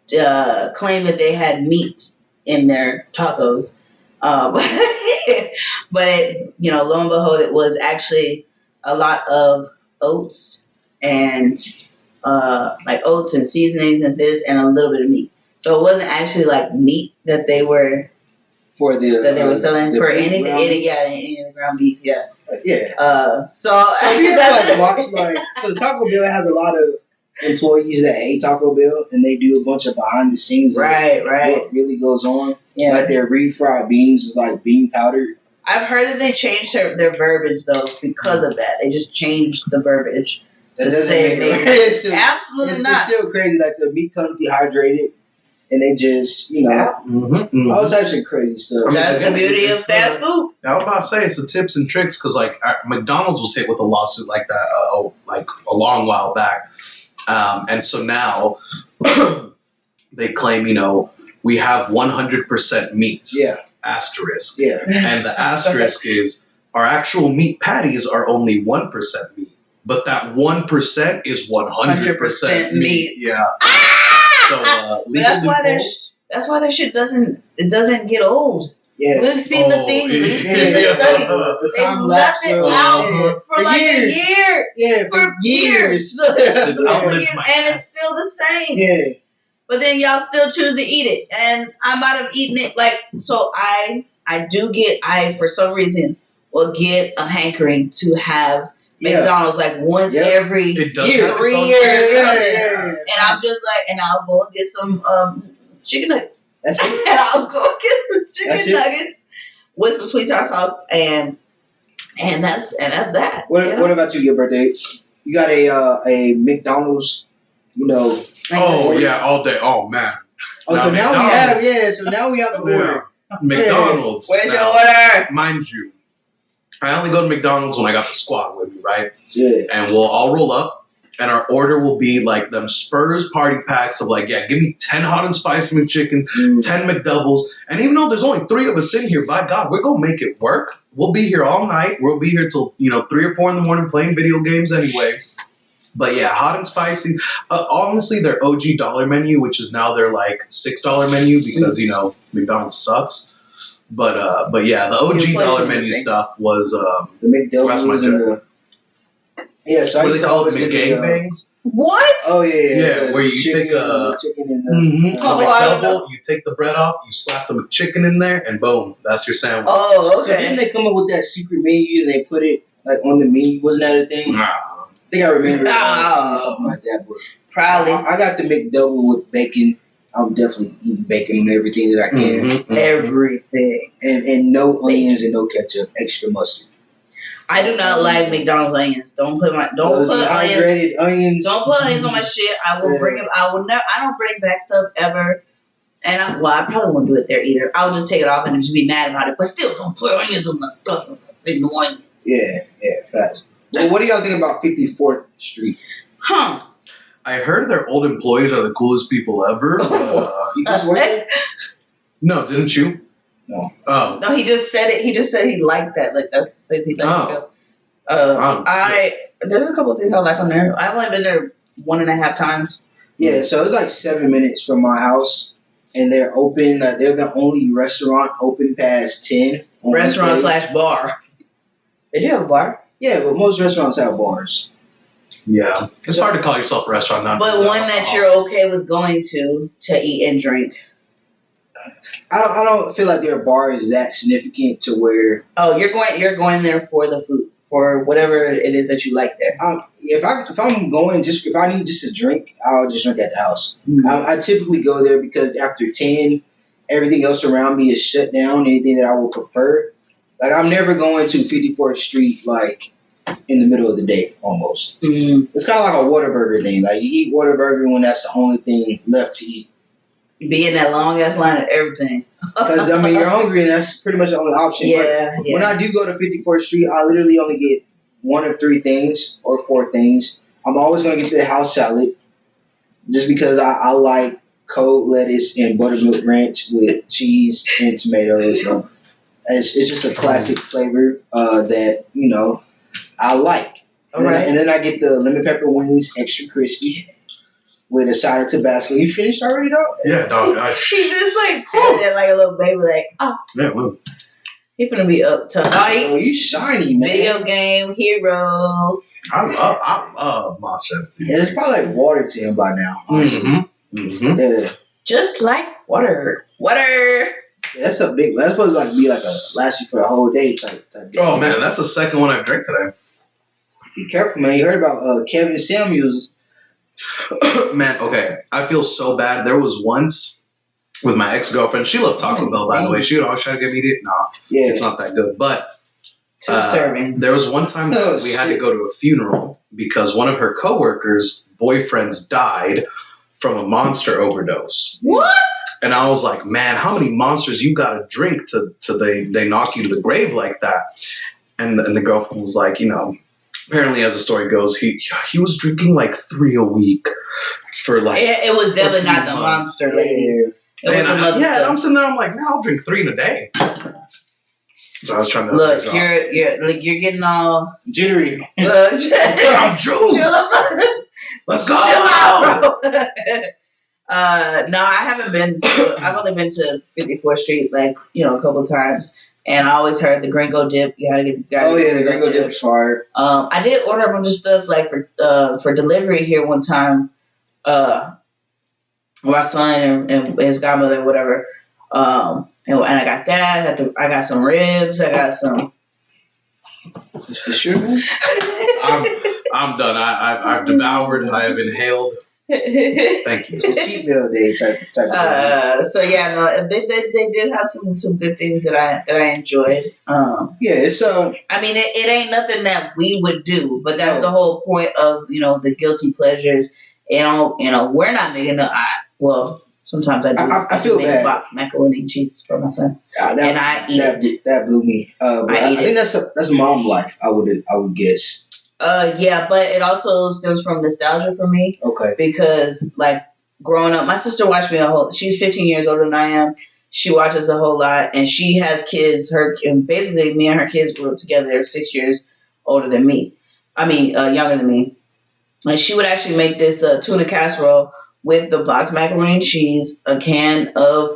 claimed that they had meat in their tacos. But lo and behold, it was actually a lot of oats and like oats and seasonings and this and a little bit of meat. So it wasn't actually like meat that they were selling for any of the ground beef. Yeah. So if you ever watch because Taco Bell has a lot of employees that hate Taco Bell and they do a bunch of behind the scenes of what really goes on. Yeah. Like their refried beans is like bean powder. I've heard that they changed their verbiage though because of that. They just changed the verbiage to say maybe. Absolutely not. It's still crazy. Like the meat comes dehydrated. And they just, all types of crazy stuff. That's the beauty of fast food. I was about to say, it's the tips and tricks because, like, McDonald's was hit with a lawsuit like that, like a long while back. And so now they claim, we have 100% meat. Yeah. Asterisk. Yeah. And the asterisk is our actual meat patties are only 1% meat. But that 1% is 100% meat. Yeah. So that's why their shit doesn't get old. Yeah. We've seen the things. We've seen the studies. They left it out for like years. A year. Yeah, for years. And it's still the same. Yeah. But then y'all still choose to eat it. And I might have eaten it so I for some reason will get a hankering to have McDonald's like once every year, 3 years. Yeah. And I'm just like, and I'll go and get some chicken nuggets. That's it. And I'll go get some chicken nuggets with some sweet sour sauce, and that's that. What about you? Your birthday? You got a McDonald's, Oh yeah, all day. Oh man. Oh, so now we have the order. McDonald's. Where's your order? Mind you, I only go to McDonald's when I got the squad with me, right? Yeah. And we'll all roll up, and our order will be like them Spurs party packs of give me 10 hot and spicy McChickens, 10 McDoubles. And even though there's only 3 of us in here, by God, we're going to make it work. We'll be here all night. We'll be here till, 3 or 4 in the morning playing video games anyway. But yeah, hot and spicy. Honestly, their OG dollar menu, which is now their $6 menu because, McDonald's sucks. But yeah, the OG dollar menu stuff was the McDoubles and the so what do they call it? McGangbangs? What? Oh yeah. Yeah, where you take a chicken in the McDouble, you take the bread off, you slap the McChicken in there, and boom, that's your sandwich. Oh, okay. So didn't they come up with that secret menu and they put it on the menu? Wasn't that a thing? Nah. I think I remember something like that. But probably. I got the McDouble with bacon. I'm definitely eating bacon and everything that I can. Everything. And no onions and no ketchup. Extra mustard. I do not like McDonald's onions. Don't put onions. onions. Don't put onions on my shit. I will bring them. I don't bring back stuff ever. And I probably won't do it there either. I'll just take it off and just be mad about it. But still, don't put onions on my stuff. I say no onions. Yeah, fast. Well, what do y'all think about 54th Street? Huh. I heard their old employees are the coolest people ever. You just worked there? No, didn't you? No. Oh. No, he just said it. He just said he liked that. That's the place he likes to go. There's a couple of things I like on there. I've only been there 1.5 times. Yeah, so it's 7 minutes from my house, and they're open. They're the only restaurant open past 10. Restaurant/bar. They do have a bar. Yeah, but most restaurants have bars. Yeah, it's hard to call yourself a restaurant now. But one that you're okay with going to eat and drink. I don't feel like their bar is that significant to where. Oh, you're going there for the food, for whatever it is that you like there. If I'm going if I need just a drink, I'll just drink at the house. I typically go there because after 10, everything else around me is shut down. Anything that I would prefer, I'm never going to 54th Street in the middle of the day almost. It's kind of like a Whataburger thing. You eat Whataburger when that's the only thing left to eat. Be in that long ass line of everything. Because you're hungry and that's pretty much the only option. Yeah. When I do go to 54th Street, I literally only get 1 of 3 things or 4 things. I'm always going to get the house salad just because I like cold lettuce and buttermilk ranch with cheese and tomatoes. So it's just a classic flavor that I like. And then I get the lemon pepper wings, extra crispy, with a side of Tabasco. You finished already, dog? Yeah, dog. She just patted it like a little baby, Yeah, well. He finna be up tonight. Oh, you shiny, man. Video game hero. I love Monster. Yeah, it's probably like water to him by now, honestly. Yeah. Just like water. Water. Yeah, that's a big. That's supposed to like be like a last you for a whole day type. Oh man, that's the second one I've drank today. Be careful, man. You heard about Kevin Samuels? Man, okay. I feel so bad. There was once with my ex-girlfriend. She loved Taco Bell, by the way. She would always try to get me to eat. No, it's not that good. But 2 servings. There was one time we had to go to a funeral because one of her coworkers' boyfriends died from a Monster overdose. What? And I was like, man, how many Monsters you got to drink to they knock you to the grave like that? And the girlfriend was like, apparently as the story goes, he was drinking like 3 a week for like. It was definitely not the Monster lady. It was and I'm sitting there. I'm like, man, I'll drink 3 in a day. So I was trying to look. You're getting all jittery. I'm juiced. Let's go. Chill out, bro. No, I haven't been. I've only been to 54th Street, a couple times, and I always heard the Gringo dip. You had to get the guy. Oh yeah, the Gringo dip is fire. I did order a bunch of stuff for delivery here one time. My son and his godmother, whatever. And I got that. I got some ribs. I got some. For sure, man. I'm done. I've devoured. I have inhaled. Thank you. It's a cheat meal day type of so yeah, no, they did have some good things that I enjoyed. It's I mean, it ain't nothing that we would do, but that's the whole point of the guilty pleasures. We're not making well, sometimes I do. I feel bad. Box macaroni and cheese for my son, and I eat it. That blew me. But I think that's mom life. I would guess. Yeah, but it also stems from nostalgia for me. Okay. Because growing up, my sister watched me she's 15 years older than I am. She watches a whole lot, and she has kids. Basically, me and her kids grew up together. They're 6 years older than me. I mean, younger than me. And she would actually make this tuna casserole with the boxed macaroni and cheese, a can of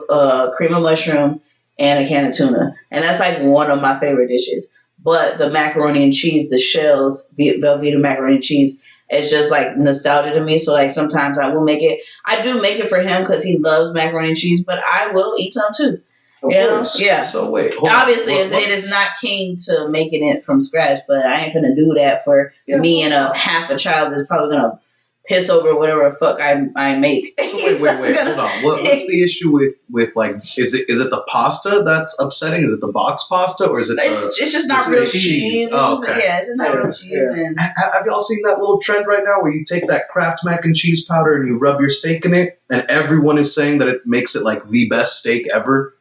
cream of mushroom, and a can of tuna. And that's one of my favorite dishes. But the macaroni and cheese, the shells, Velveeta macaroni and cheese, it's just nostalgia to me. So sometimes I will make it. I do make it for him because he loves macaroni and cheese, but I will eat some too. Of course. Yeah. So wait. Obviously, it is not keen to making it from scratch, but I ain't gonna do that for me and half a child that's probably gonna piss over whatever the fuck I make. Wait, hold on. What's the issue with is it the pasta that's upsetting? Is it the box pasta or is it it's just not real cheese. It's not real cheese. And have y'all seen that little trend right now where you take that Kraft mac and cheese powder and you rub your steak in it and everyone is saying that it makes it the best steak ever?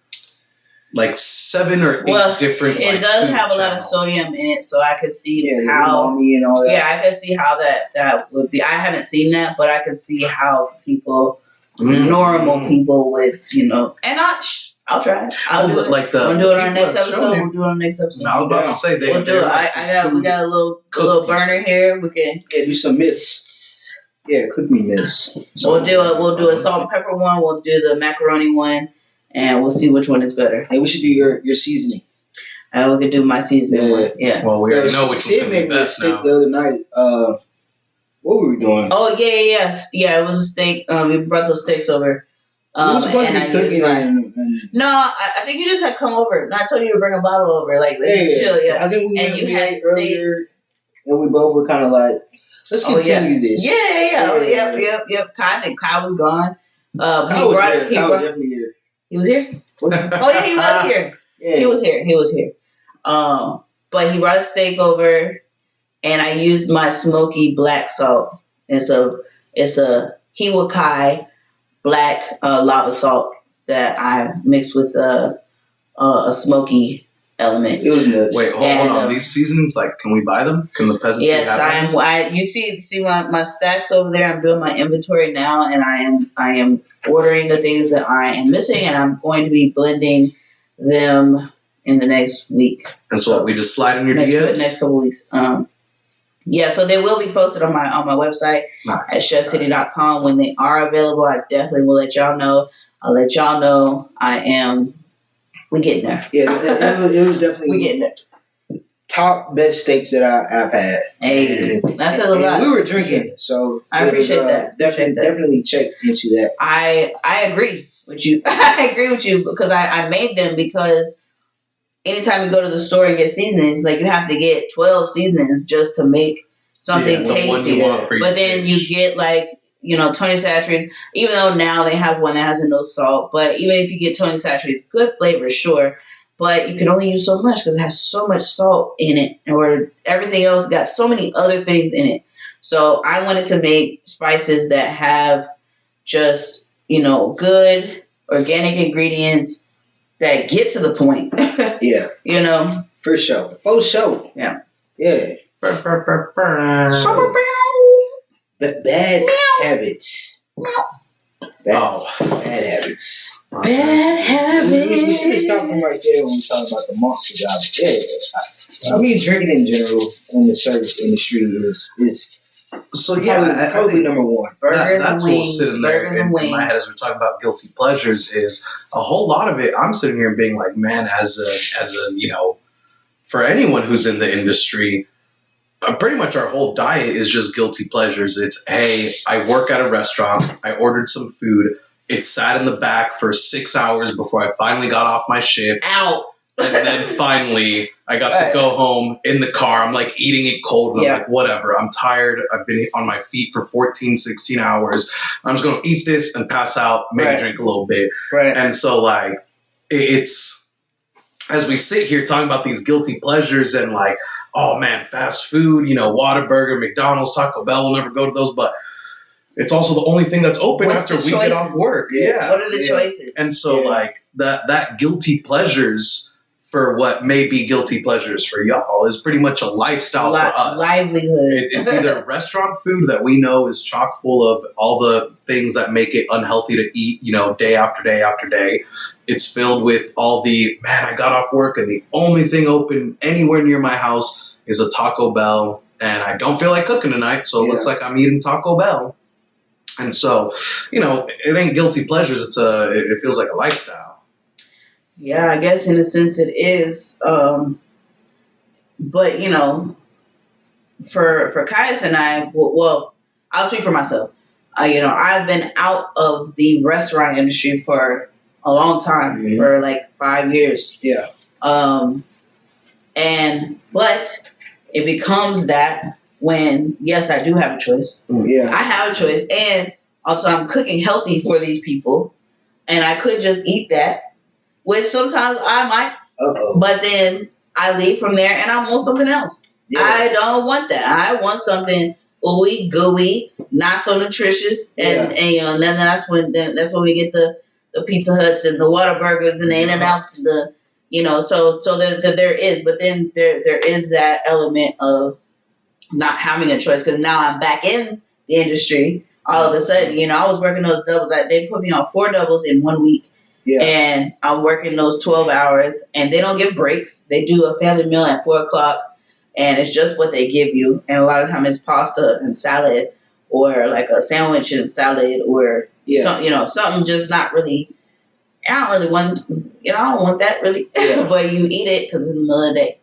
7 or 8 different. It does have a lot of sodium in it, so I could see how. And all that. Yeah, I could see how that would be. I haven't seen that, but I could see how people, normal people, would And I'll try it. I'll do it. We'll do it on the next episode. We'll do it on the next episode. I was about to say we'll do it. We got a little burner here. We can do some myths. Yeah, cook me myths. We'll do a salt and pepper one. We'll do the macaroni one. And we'll see which one is better. Hey, we should do your seasoning. We could do my seasoning one. Yeah. Well, we already know which one is best now. The other night. What were we doing? Oh yeah. It was a steak. We brought those steaks over. We were supposed to be cooking. No, I think you just had come over. No, I told you to bring a bottle over. Let's chill. Yeah. I think we had steaks. And we both were kind of let's continue this. Yeah. Yep. I think Kyle was gone. Kyle was definitely here. He was here? Oh, yeah, he was here. Yeah. He was here. But he brought a steak over, and I used my smoky black salt. It's a Hiwakai black lava salt that I mixed with a smoky element. It was nuts. Wait, hold on. These seasonings, can we buy them? Can the peasants? Yes, you see my stacks over there. I'm doing my inventory now, and I am ordering the things that I am missing, and I'm going to be blending them in the next week. And so we just slide in your DMs? Next couple weeks. So they will be posted on my website at chefcity.com. When they are available, I definitely will let y'all know. I'll let y'all know we're getting there. Yeah, it was definitely. We're getting there. top best steaks that I've had. Hey, that says a lot. We were drinking, so I appreciate that. Definitely check into that. I agree with you. I agree with you because I made them because anytime you go to the store and get seasonings, like you have to get 12 seasonings just to make something tasty. But then you get like, Tony Chachere's, even though now they have one that has no salt, but even if you get Tony Chachere's, good flavor, sure. But you can only use so much because it has so much salt in it, or everything else got so many other things in it. So I wanted to make spices that have just, good organic ingredients that get to the point. Yeah. For sure. Oh, sure. Yeah. Yeah. Bad habits. Bad habits. Bad habits. We can stop them right there when we talk about the monster job. Yeah. I mean, drinking in general in the service industry is so probably number one. That's what will sit in there in my head as we're talking about guilty pleasures. Is a whole lot of it. I'm sitting here being like, man, as a for anyone who's in the industry. Pretty much our whole diet is just guilty pleasures. It's, hey, I work at a restaurant. I ordered some food. It sat in the back for 6 hours before I finally got off my shift. Ow! And then finally, I got to go home in the car. I'm like eating it cold. And I'm like, whatever. I'm tired. I've been on my feet for 14, 16 hours. I'm just going to eat this and pass out, maybe drink a little bit. Right. And so, like, it's, as we sit here talking about these guilty pleasures and like, oh man, fast food, Whataburger, McDonald's, Taco Bell, we'll never go to those, but it's also the only thing that's open after we get off work. Yeah. What are the choices? And so like that guilty pleasures for what may be guilty pleasures for y'all is pretty much a lifestyle for us. Livelihood. It's either restaurant food that we know is chock full of all the things that make it unhealthy to eat, day after day after day. It's filled with all the, man, I got off work and the only thing open anywhere near my house is a Taco Bell and I don't feel like cooking tonight, so it looks like I'm eating Taco Bell. And so, it ain't guilty pleasures. It feels like a lifestyle. Yeah, I guess in a sense it is. But, for Caius and I, well, I'll speak for myself. I've been out of the restaurant industry for a long time, for like 5 years. Yeah. But it becomes that when, yes, I do have a choice. Yeah. I have a choice. And also I'm cooking healthy for these people. And I could just eat that, which sometimes I might. But then I leave from there and I want something else. Yeah. I don't want that. I want something ooey gooey, not so nutritious, and then that's when we get the Pizza Huts and the Whataburgers and the In-N-Outs and the so there is, but then there is that element of not having a choice because now I'm back in the industry. All of a sudden, I was working those doubles. They put me on 4 doubles in 1 week. Yeah. And I'm working those 12 hours and they don't give breaks. They do a family meal at 4:00 and it's just what they give you. And a lot of times it's pasta and salad or like a sandwich and salad or something just not really, I don't really want, I don't want that really, but you eat it because it's in the middle of the day.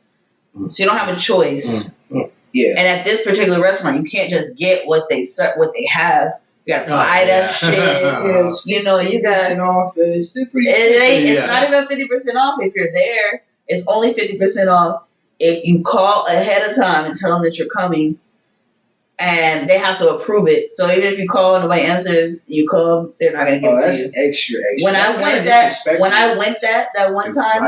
So you don't have a choice. Yeah. And at this particular restaurant, you can't just get what they have. You got to buy that shit. You got off. It's still pretty. It's not even 50% off if you're there. It's only 50% off if you call ahead of time and tell them that you're coming, and they have to approve it. So even if you call and nobody answers, you come, they're not gonna give it to you. That's extra. When I went that one time,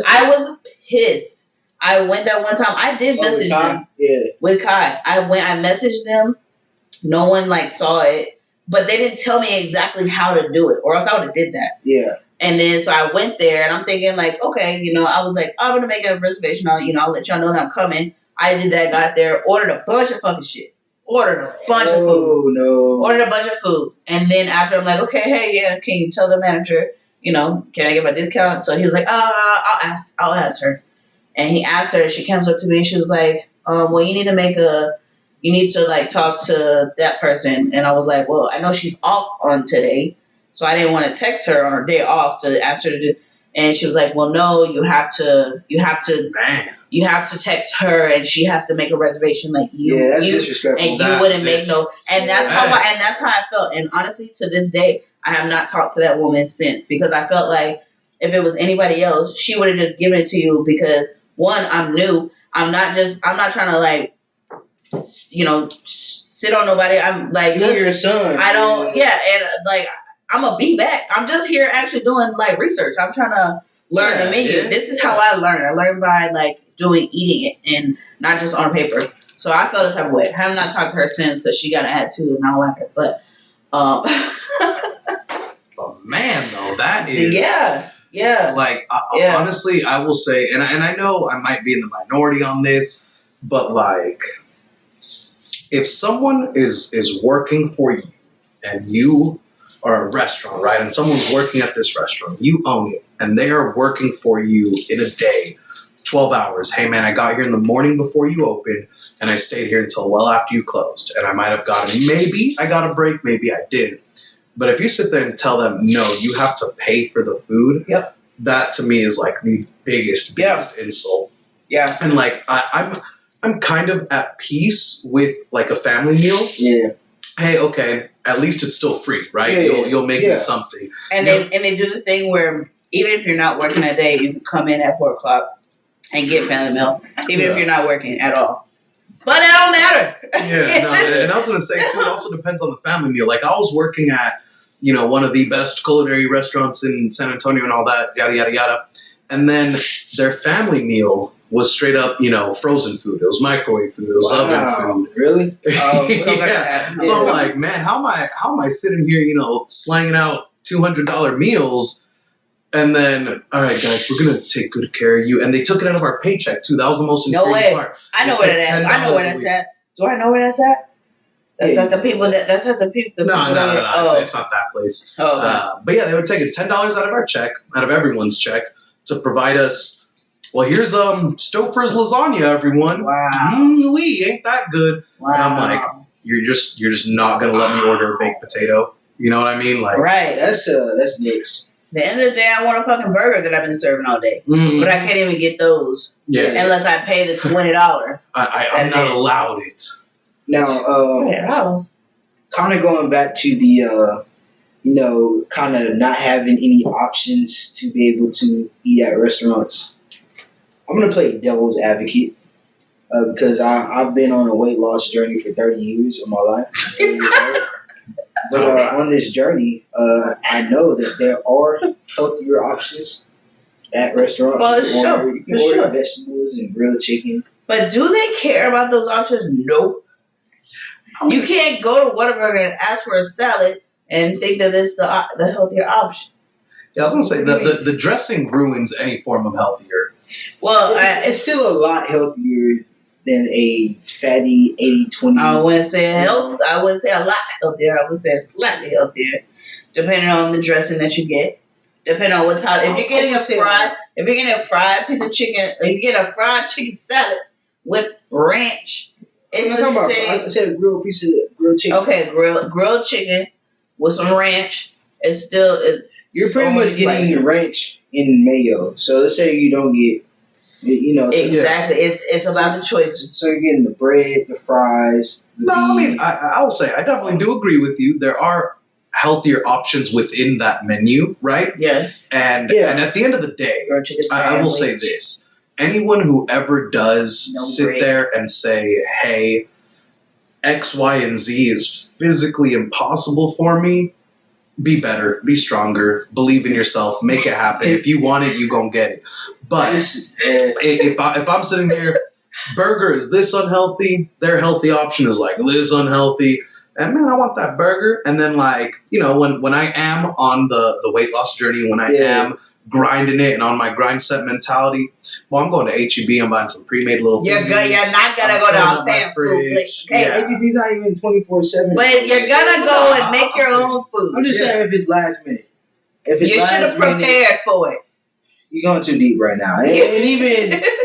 I was pissed. I went that one time. I did message them. Yeah. With Kai. I messaged them. No one saw it, but they didn't tell me exactly how to do it, or else I would have did that. Yeah. And then so I went there, and I'm thinking okay, I was like, I'm gonna make a reservation. I'll let y'all know that I'm coming. I did that. Got there, ordered a bunch of fucking shit. Ordered a bunch of food. Oh no. Ordered a bunch of food, and then after I'm like, okay, hey, yeah, can you tell the manager, can I get my discount? So he was like, I'll ask her. And he asked her. She comes up to me, and she was like, well, you need to talk to that person. And I was like, well, I know she's off on today, so I didn't want to text her on her day off to ask her to do. And she was like, "Well, no, you have to Man, text her, and she has to make a reservation like you. Yeah, that's you disrespectful. and you That's wouldn't make no." And that's disrespectful. that's how I felt. And honestly, to this day, I have not talked to that woman since, because I felt like if it was anybody else, she would have just given it to you, because one, I'm new. I'm not trying to like, sit on nobody. I'm like, You're your son. I don't, yeah, and like, I'm gonna be back. I'm just here actually doing like research. I'm trying to learn the menu. Yeah. This is how I learn. I learn by like eating it, and not just on paper. So I felt this type of way. I have not talked to her since, because she got an attitude and I don't like her. But but man, though, that is yeah. like Yeah. honestly, I will say, and I know I might be in the minority on this, but like, if someone is working for you, and you are a restaurant, right? And someone's working at this restaurant, you own it, and they are working for you in a day, 12 hours. Hey man, I got here in the morning before you opened, and I stayed here until well after you closed. And I might have maybe I got a break, maybe I didn't. But if you sit there and tell them, no, you have to pay for the food, Yep. that to me is like the biggest insult. Yeah. And like, I'm kind of at peace with like a family meal. Yeah. Hey, okay, at least it's still free, right? Yeah, You'll make me something. And they do the thing where even if you're not working that day, you can come in at 4:00 and get family meal, even if you're not working at all. But it don't matter. Yeah, no, and I was gonna say too, it also depends on the family meal. Like, I was working at, one of the best culinary restaurants in San Antonio and all that, yada yada yada. And then their family meal was straight up, frozen food. It was microwave food. It was oven food. Really? Yeah. So I'm like, man, how am I sitting here, slanging out $200 meals, and then, all right, guys, we're gonna take good care of you. And they took it out of our paycheck too. That was the most important part. I know where that's at. I know where that's at. Do I know where that's at? That's at the people that's at the people. No. Oh. It's not that place. Oh, okay. But yeah, they were taking $10 out of our check, out of everyone's check, to provide us. Well, here's Stouffer's lasagna, everyone. Wow. We ain't that good. Wow. And I'm like, you're just not gonna let me order a baked potato. You know what I mean? Like, right. That's Nick's. At the end of the day, I want a fucking burger that I've been serving all day, but I can't even get those. Yeah. Unless I pay the $20. I'm not allowed it. Now, kind of going back to the, kind of not having any options to be able to eat at restaurants. I'm going to play devil's advocate because I've been on a weight loss journey for 30 years of my life. But on this journey, I know that there are healthier options at restaurants. Well, you can order vegetables and grilled chicken. But do they care about those options? Nope. You can't go to Whataburger and ask for a salad and think that it's the healthier option. Yeah, I was going to say, the dressing ruins any form of healthier. Well, it's still a lot healthier than a fatty 80-20. I wouldn't say I wouldn't say a lot healthier. I would say slightly healthier, depending on the dressing that you get. Depending on what type. If you're getting a fried piece of chicken, if you get a fried chicken salad with ranch, it's the same. I said a grilled piece of grilled chicken. Okay, grilled chicken with some ranch. It's still. You're pretty much getting ranch in mayo. So let's say you don't get, exactly. It's about the choices. So you're getting the bread, the fries. I mean, I will say I definitely do agree with you. There are healthier options within that menu, right? Yes. And at the end of the day, I will say this. Anyone who ever does sit there and say, hey, X, Y, and Z is physically impossible for me, be better, be stronger, believe in yourself, make it happen. If you want it, you gonna get it. But if I'm sitting there, burger is this unhealthy, their healthy option is like this unhealthy, and man, I want that burger. And then when I am on the weight loss journey, when I am grinding it and on my grind set mentality, well, I'm going to H-E-B, I'm buying some pre-made little You're not gonna go to a fast food place. Okay, H-E-B's not even 24/7. But you're gonna go and make your own food. I'm just saying, if it's last minute. If it's you should have prepared for it. You're going too deep right now. And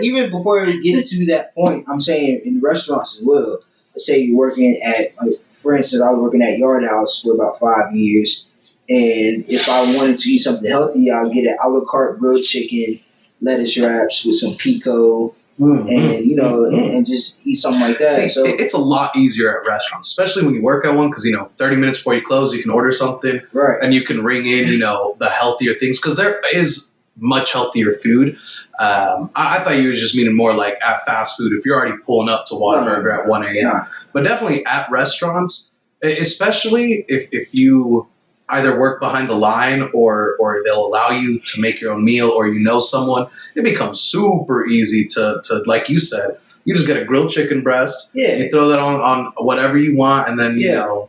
even before we get to that point, I'm saying in restaurants as well. Let's say you're working at, for instance, I was working at Yard House for about 5 years. And if I wanted to eat something healthy, I'll get an a la carte grilled chicken, lettuce wraps with some pico, and and just eat something like that. See, So it's a lot easier at restaurants, especially when you work at one, because 30 minutes before you close, you can order something, right. and you can ring in the healthier things, because there is much healthier food. I thought you was just meaning more like at fast food if you're already pulling up to Whataburger at 1 a.m. Nah. But definitely at restaurants, especially if you either work behind the line or they'll allow you to make your own meal, or someone, it becomes super easy to like you said, you just get a grilled chicken breast, you throw that on whatever you want, and then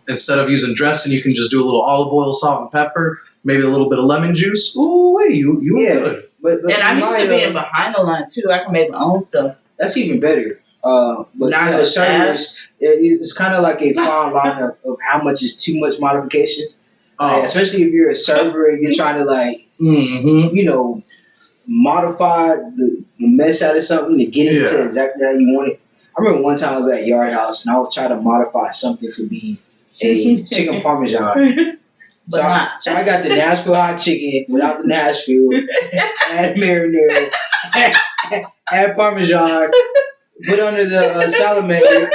instead of using dressing, you can just do a little olive oil, salt and pepper, maybe a little bit of lemon juice. Ooh, wait, you good. But and I'm used to being behind the line too. I can make my own stuff. That's even better. But servers, it's kind of like a fine line of how much is too much modifications. Especially if you're a server and you're trying to modify the mess out of something to get it to exactly how you want it. I remember one time I was at Yard House and I was trying to modify something to be a chicken parmesan. So I got the Nashville hot chicken without the Nashville, add marinara, add parmesan, put under the salad maker,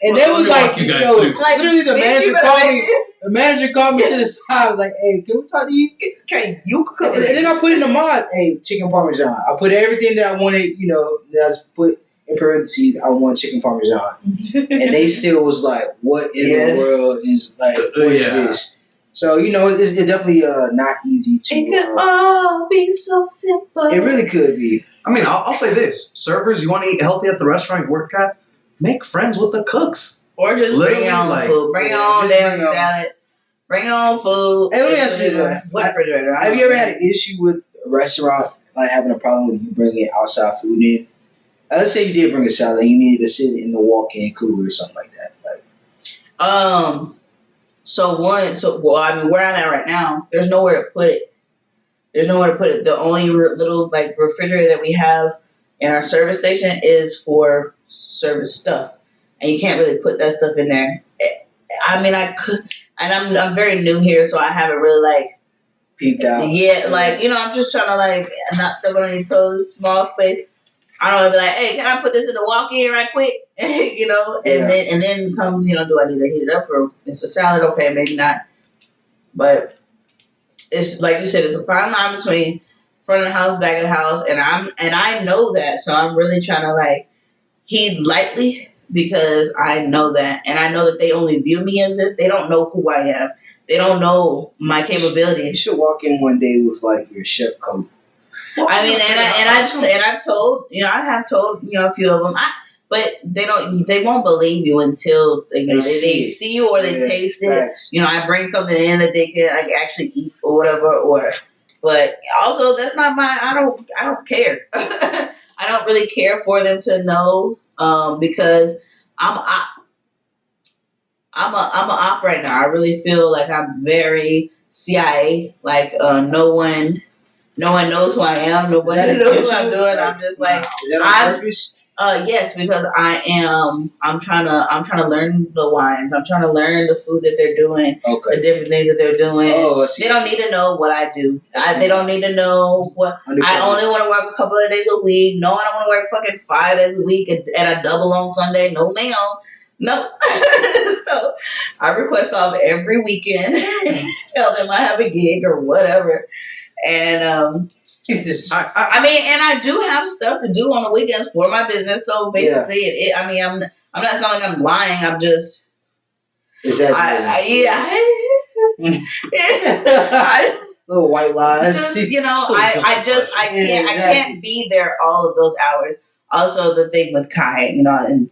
and they was like, literally the manager called me. The manager called me to the side. I was like, "Hey, can we talk to you? Can you cook?" And then I put in the mod, "Hey, chicken parmesan." I put everything that I wanted. That I put in parentheses. I want chicken parmesan, and they still was like, "What in the world is what is this?" So it's definitely not easy to. It could all be so simple. It really could be. I mean, I'll say this: servers, you want to eat healthy at the restaurant you work at, make friends with the cooks. Or just bring your own food. Bring your own damn salad. Bring your own food. Hey, let me ask you this: have you ever had an issue with a restaurant having a problem with you bringing outside food in? Let's say you did bring a salad and you needed to sit in the walk-in cooler or something like that. Where I'm at right now, there's nowhere to put it. The only little refrigerator that we have in our service station is for service stuff. And you can't really put that stuff in there. I mean, I could, and I'm very new here, so I haven't really peeped out. Yeah, I'm just trying to not step on any toes, small space. I don't want to be like, hey, can I put this in the walk-in right quick? And then comes, do I need to heat it up or it's a salad? Okay, maybe not. But it's like you said, it's a fine line between front of the house, back of the house, and I know that, so I'm really trying to heed lightly. Because I know that. And I know that they only view me as this. They don't know who I am. They don't know my capabilities. You should walk in one day with your chef coat. I mean, I've told, I have told, a few of them, but they won't believe you until they see you or they taste it. Facts. I bring something in that they can actually eat or whatever. But also that's not I don't care. I don't really care for them to know. Because I'm a op right now. I really feel like I'm very CIA. No one knows who I am. Nobody knows what I'm doing. I'm just Is that on purpose? Yes, because I'm trying to learn the wines. I'm trying to learn the food that they're doing, the different things that they're doing. Oh, I see. They don't need to know what I do. They don't need to know what I only want to work a couple of days a week. No, I don't want to work fucking 5 days a week and I double on Sunday. No, ma'am. No. So I request off every weekend and tell them I have a gig or whatever. And and I do have stuff to do on the weekends for my business. So basically, I'm not. It's not like I'm lying. I'm just. Little white lies. I can't be there all of those hours. Also, the thing with Kai, and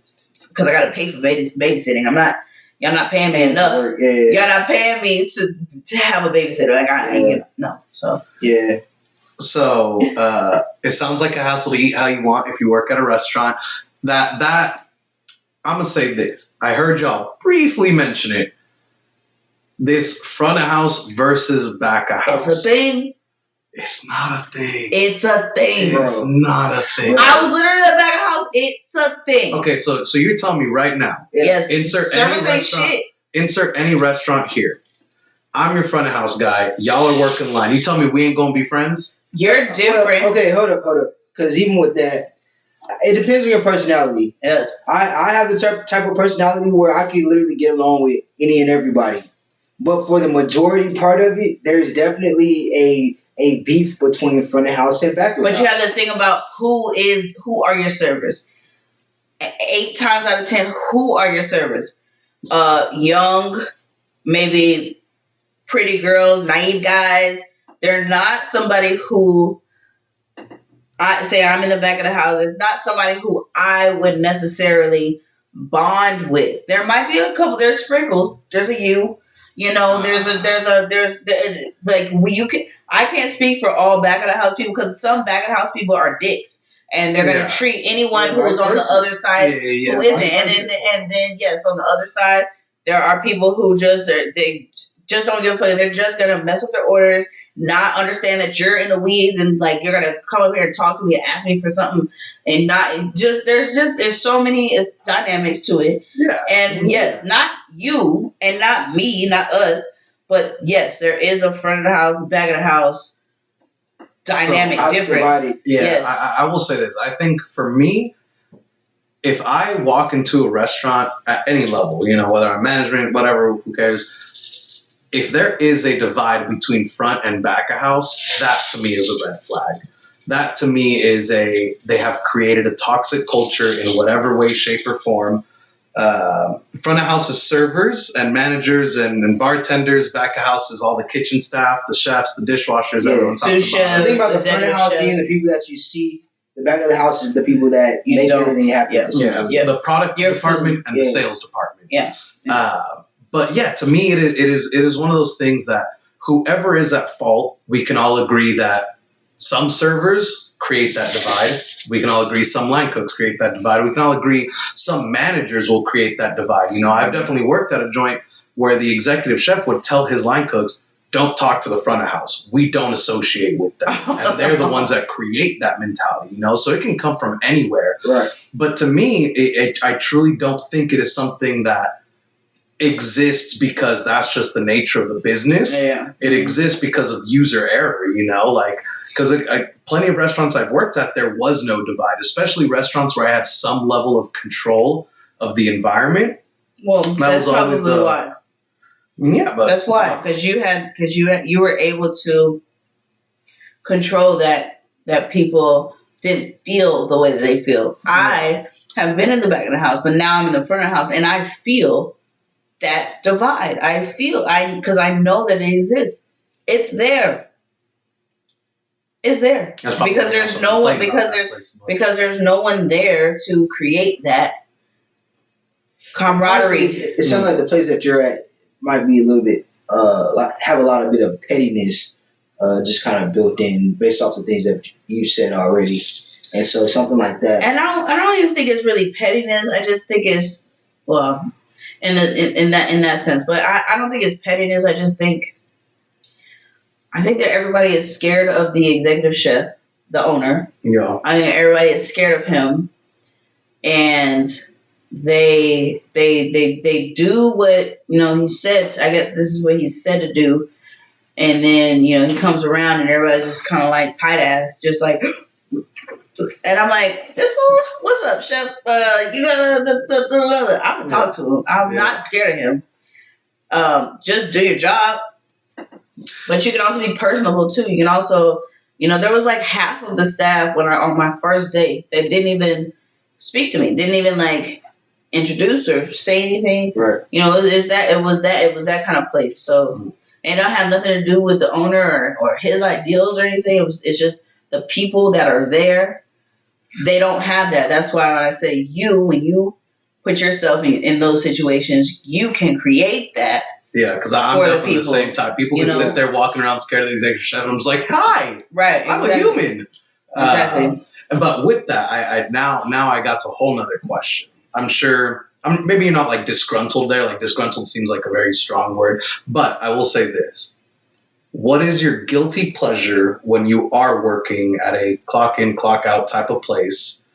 because I got to pay for babysitting. Y'all not paying me enough. Y'all not paying me to have a babysitter. No. So yeah. So it sounds like a hassle to eat how you want if you work at a restaurant. That I'm gonna say this. I heard y'all briefly mention it. This front of house versus back of house. It's a thing. It's not a thing. It's a thing. It's not a thing. I was literally at the back of the house. It's a thing. Okay, so you're telling me right now. Yes. Insert service any ain't restaurant. shit. Insert any restaurant here. I'm your front of house guy. Y'all are working line. You tell me we ain't gonna be friends? You're different. Well, okay, hold up. Because even with that, it depends on your personality. Yes. I have the type of personality where I can literally get along with any and everybody. But for the majority part of it, there's definitely a beef between front of house and back of house. But you have to think about who are your servers. 8 times out of 10, who are your servers? Young, maybe pretty girls, naive guys. They're not somebody who I say I'm in the back of the house. It's not somebody who I would necessarily bond with. There might be a couple. There's sprinkles. There's a you. You know, there's like you can. I can't speak for all back of the house people because some back of the house people are dicks and they're gonna treat anyone who's on the other side who isn't. And then yes, on the other side there are people who they just don't give a fuck. They're just gonna mess up their orders, not understand that you're in the weeds and like you're gonna come up here and talk to me and ask me for something and not just there's so many dynamics to it. Yeah. And yes, not you and not me, not us, but yes, there is a front of the house, back of the house dynamic different. Yeah, yes. I will say this. I think for me, if I walk into a restaurant at any level, you know, whether I'm management, whatever, who cares? If there is a divide between front and back of house, that to me is a red flag. That to me is they have created a toxic culture in whatever way, shape, or form. Front of house is servers and managers and bartenders. Back of house is all the kitchen staff, the chefs, the dishwashers, everyone talks about. The thing about the front of the house being the people that you see, the back of the house is the people that make everything happen. Yeah. The product department and the sales department. Yeah. But yeah, to me, it is one of those things that whoever is at fault, we can all agree that some servers create that divide. We can all agree some line cooks create that divide. We can all agree some managers will create that divide. You know, I've definitely worked at a joint where the executive chef would tell his line cooks, don't talk to the front of house. We don't associate with them. And they're the ones that create that mentality, you know? So it can come from anywhere. Right. But to me, I truly don't think it is something that exists because that's just the nature of the business. Yeah. It exists because of user error, you know, like because plenty of restaurants I've worked at, there was no divide, especially restaurants where I had some level of control of the environment. Well, that's probably why. Yeah, but that's why, because you were able to control that people didn't feel the way that they feel. Mm-hmm. I have been in the back of the house, but now I'm in the front of the house, and I feel that divide. Because I know that it exists. It's there. It's there because there's no one because there's no one there to create that camaraderie. It sounds like the place that you're at might be a little bit have a lot of bit of pettiness just kind of built in based off the things that you said already, and so something like that. And I don't even think it's really pettiness. I just think it's in that sense. But I don't think it's pettiness. I think that everybody is scared of the executive chef, the owner. Yeah. I think everybody is scared of him, and they do what he said. I guess this is what he's said to do, and then he comes around and everybody's just kind of like tight ass, just like. And I'm like, this fool, what's up, chef? You gotta. I'm gonna talk to him. I'm not scared of him. Just do your job. But you can also be personable too. You can also, there was like half of the staff on my first day that didn't even speak to me, didn't even like introduce or say anything. Right. It was that kind of place. So it don't have nothing to do with the owner or his ideals or anything. It's just the people that are there. They don't have that. That's why I say when you put yourself in those situations, you can create that. Yeah, because I'm definitely the same type. People can sit there walking around scared of the executive chef, and I'm just like, "Hi, right? I'm a human." Exactly. But with that, I now I got to a whole nother question. I'm sure maybe you're not like disgruntled there. Like disgruntled seems like a very strong word, but I will say this: what is your guilty pleasure when you are working at a clock in, clock out type of place?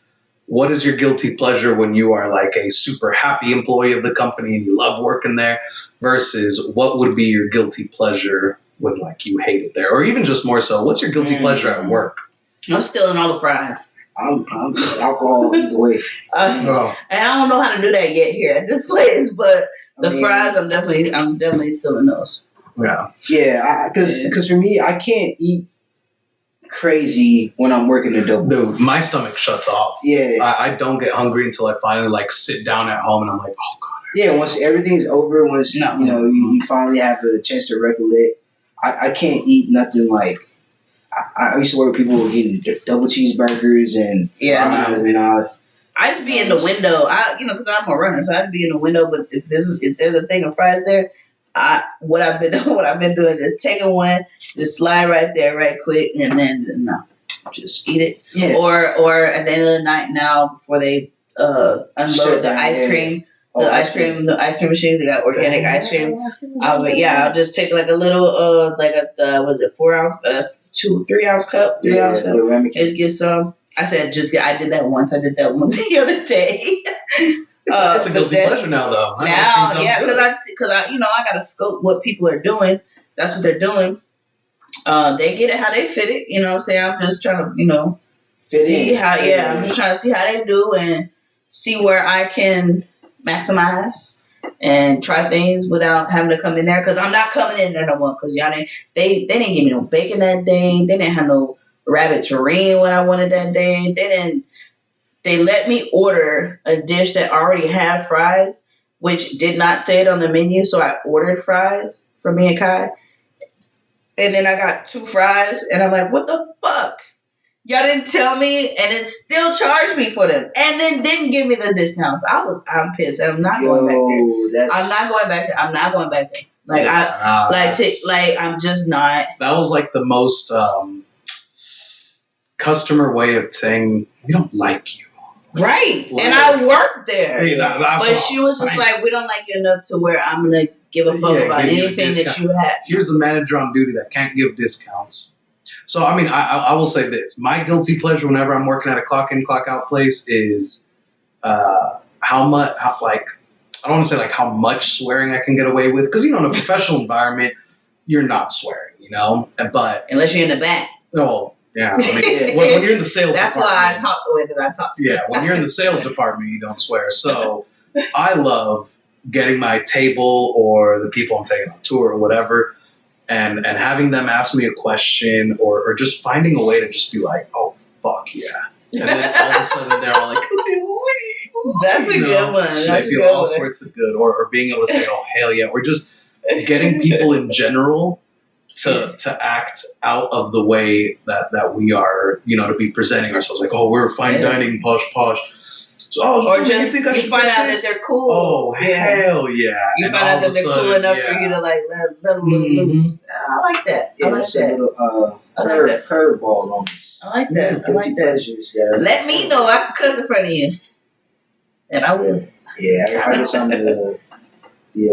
what is your guilty pleasure when you are like a super happy employee of the company and you love working there, versus what would be your guilty pleasure when like you hate it there, or even just more so, what's your guilty pleasure at work? I'm stealing all the fries. I'm just alcohol either way. And I don't know how to do that yet here at this place, but fries, I'm definitely stealing those. Yeah, because for me, I can't eat crazy when I'm working a double. Dude, my stomach shuts off. Yeah, I don't get hungry until I finally like sit down at home and I'm like, oh god. Yeah, once everything's over, once you finally have a chance to recollect, I can't eat nothing like. I used to work with people who were getting double cheeseburgers and fries and all. I just be in the window. Because I'm a runner, so I'd be in the window. But if there's a thing of fries there, what I've been doing is taking one, just slide right there, right quick, and then just eat it. Yes. Or at the end of the night now, before they unload the ice cream. The ice cream machines, they got organic ice cream. I'll just take like a little, was it 4 ounce, 3 ounce cup, 3 ounce cup. Just get some. I did that once. I did that once the other day. It's a guilty pleasure now, though. Because I gotta scope what people are doing. That's what they're doing. They get it how they fit it. You know what I'm saying? I'm just trying to, see how. Yeah, I'm just trying to see how they do and see where I can maximize and try things without having to come in there, because I'm not coming in there no more, because they didn't give me no bacon that day. They didn't have no rabbit terrine when I wanted that day. They let me order a dish that already had fries, which did not say it on the menu, so I ordered fries for me and Kai, and then I got 2 fries and I'm like, what the fuck? Y'all didn't tell me, and then still charged me for them, and then didn't give me the discounts. I'm pissed, and I'm not going back there. I'm not going back there. I'm not going back there. I'm just not. That was like the most customer way of saying we don't like you. Right, and I worked there. Hey, but she was just like, we don't like you enough to where I'm gonna give a fuck about anything that you have. Here's a manager on duty that can't give discounts. So, I mean, I will say this. My guilty pleasure whenever I'm working at a clock-in, clock-out place is I don't want to say like how much swearing I can get away with. Because, in a professional environment, you're not swearing, But unless you're in the back. Oh, yeah. I mean, when you're in the sales department. That's why I talk the way that I talk. Yeah, when you're in the sales department, you don't swear. So, I love getting my table or the people I'm taking on tour or whatever, and having them ask me a question or just finding a way to just be like, oh, fuck yeah. And then all of a sudden they're all like, that's a good one. I feel all sorts of good. Or being able to say, oh, hell yeah. Or just getting people in general to act out of the way that we are, to be presenting ourselves. Like, oh, we're fine dining, posh. So, or just you find out that they're cool. Oh, hell yeah. You find out that they're cool enough for you to like let them loose. I like that. Yeah, I like that. A little curveball on this. I like that. I like that. Let me know I can cuss in front of you. And I will. Yeah, I guess I'm the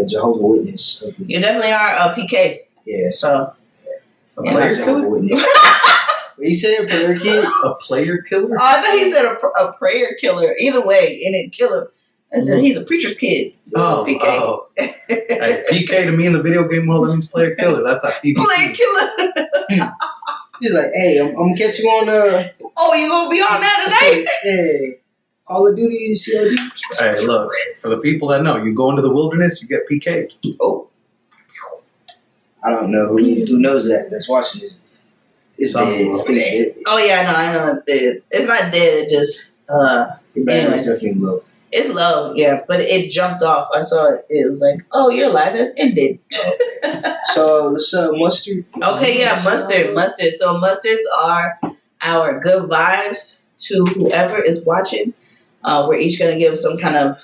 Jehovah's Witness. You definitely are a PK. Yeah. So. Yeah. I'm Jehovah's Witness. What you say, a prayer killer? A player killer? Oh, I thought he said a prayer killer. Either way, and it killer. I said he's a preacher's kid. PK. Oh. Hey, PK to me in the video game world, that means player killer. That's how PK. Player killer. He's like, hey, I'm gonna catch you on Oh, you gonna be on that tonight? Hey, Call of Duty, COD. Hey, look, for the people that know, you go into the wilderness, you get PK'd. Oh. I don't know who knows that. That's watching this. It's dead. Oh yeah, I know it's dead. It's not dead. It just your battery is definitely low. It's low, yeah, but it jumped off. I saw it. It was like, oh, your life has ended. So let's mustard. Okay, yeah, mustard. So mustards are our good vibes to whoever is watching. We're each gonna give some kind of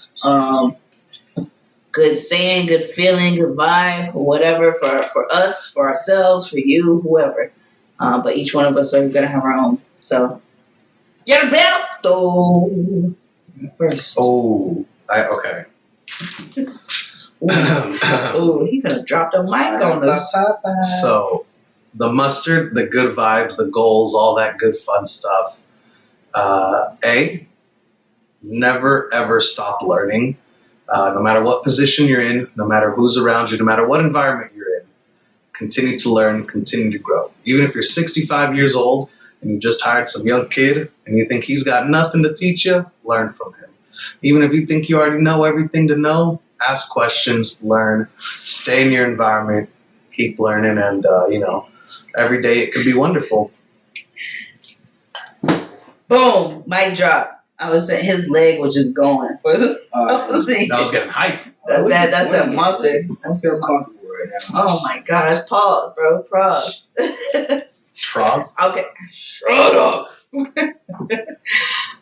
good saying, good feeling, good vibe, whatever for us, for ourselves, for you, whoever. But each one of us are going to have our own. So, get a belt first. Oh, okay. Ooh, he could have dropped a mic on us. So, the mustard, the good vibes, the goals, all that good fun stuff. Never, ever stop learning. No matter what position you're in, no matter who's around you, no matter what environment you're in, continue to learn, continue to grow. Even if you're 65 years old and you just hired some young kid and you think he's got nothing to teach you, learn from him. Even if you think you already know everything to know, ask questions, learn, stay in your environment, keep learning, and, every day it could be wonderful. Boom, mic drop. I was saying his leg was just going for the That was getting hype. That's that monster. I feel comfortable right now. Oh my gosh, pause, bro. Pause. Frogs? Okay. Shut up.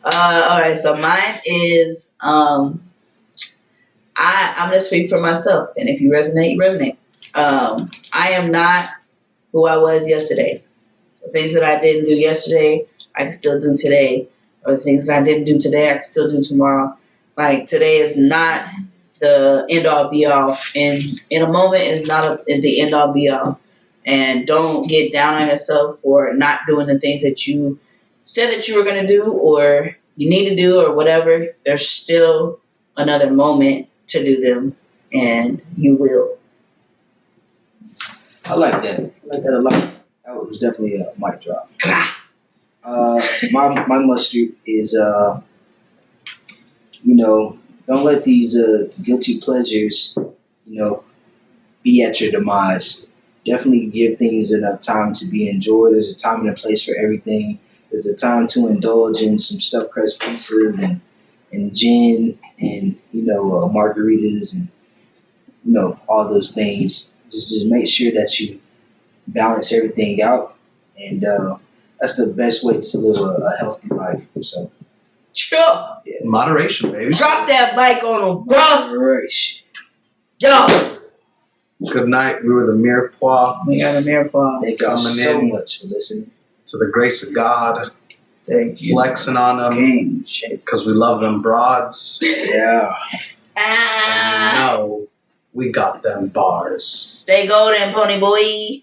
All right, so mine is I'm gonna speak for myself, and if you resonate, you resonate. I am not who I was yesterday. The things that I didn't do yesterday, I can still do today. Or the things that I didn't do today, I can still do tomorrow. Like today is not the end all be all, and in a moment is not the end all be all. And don't get down on yourself for not doing the things that you said that you were going to do or you need to do or whatever. There's still another moment to do them, and you will. I like that. I like that a lot. That was definitely a mic drop. My mustard is don't let these guilty pleasures, be at your demise. Definitely give things enough time to be enjoyed. There's a time and a place for everything. There's a time to indulge in some stuffed crust pizzas and gin and margaritas and all those things. Just make sure that you balance everything out, and that's the best way to live a healthy life. So, Sure. yeah. Moderation, baby. Drop that mic on them, bro. Moderation. Yo. Good night. We were the Mirepoix. We got a Mirepoix. Thank y'all Coming so in. much for listening. To the grace of God, Thank you. flexing on them Game shit. because we love them broads. Yeah. And we got them bars. Stay golden, pony boy.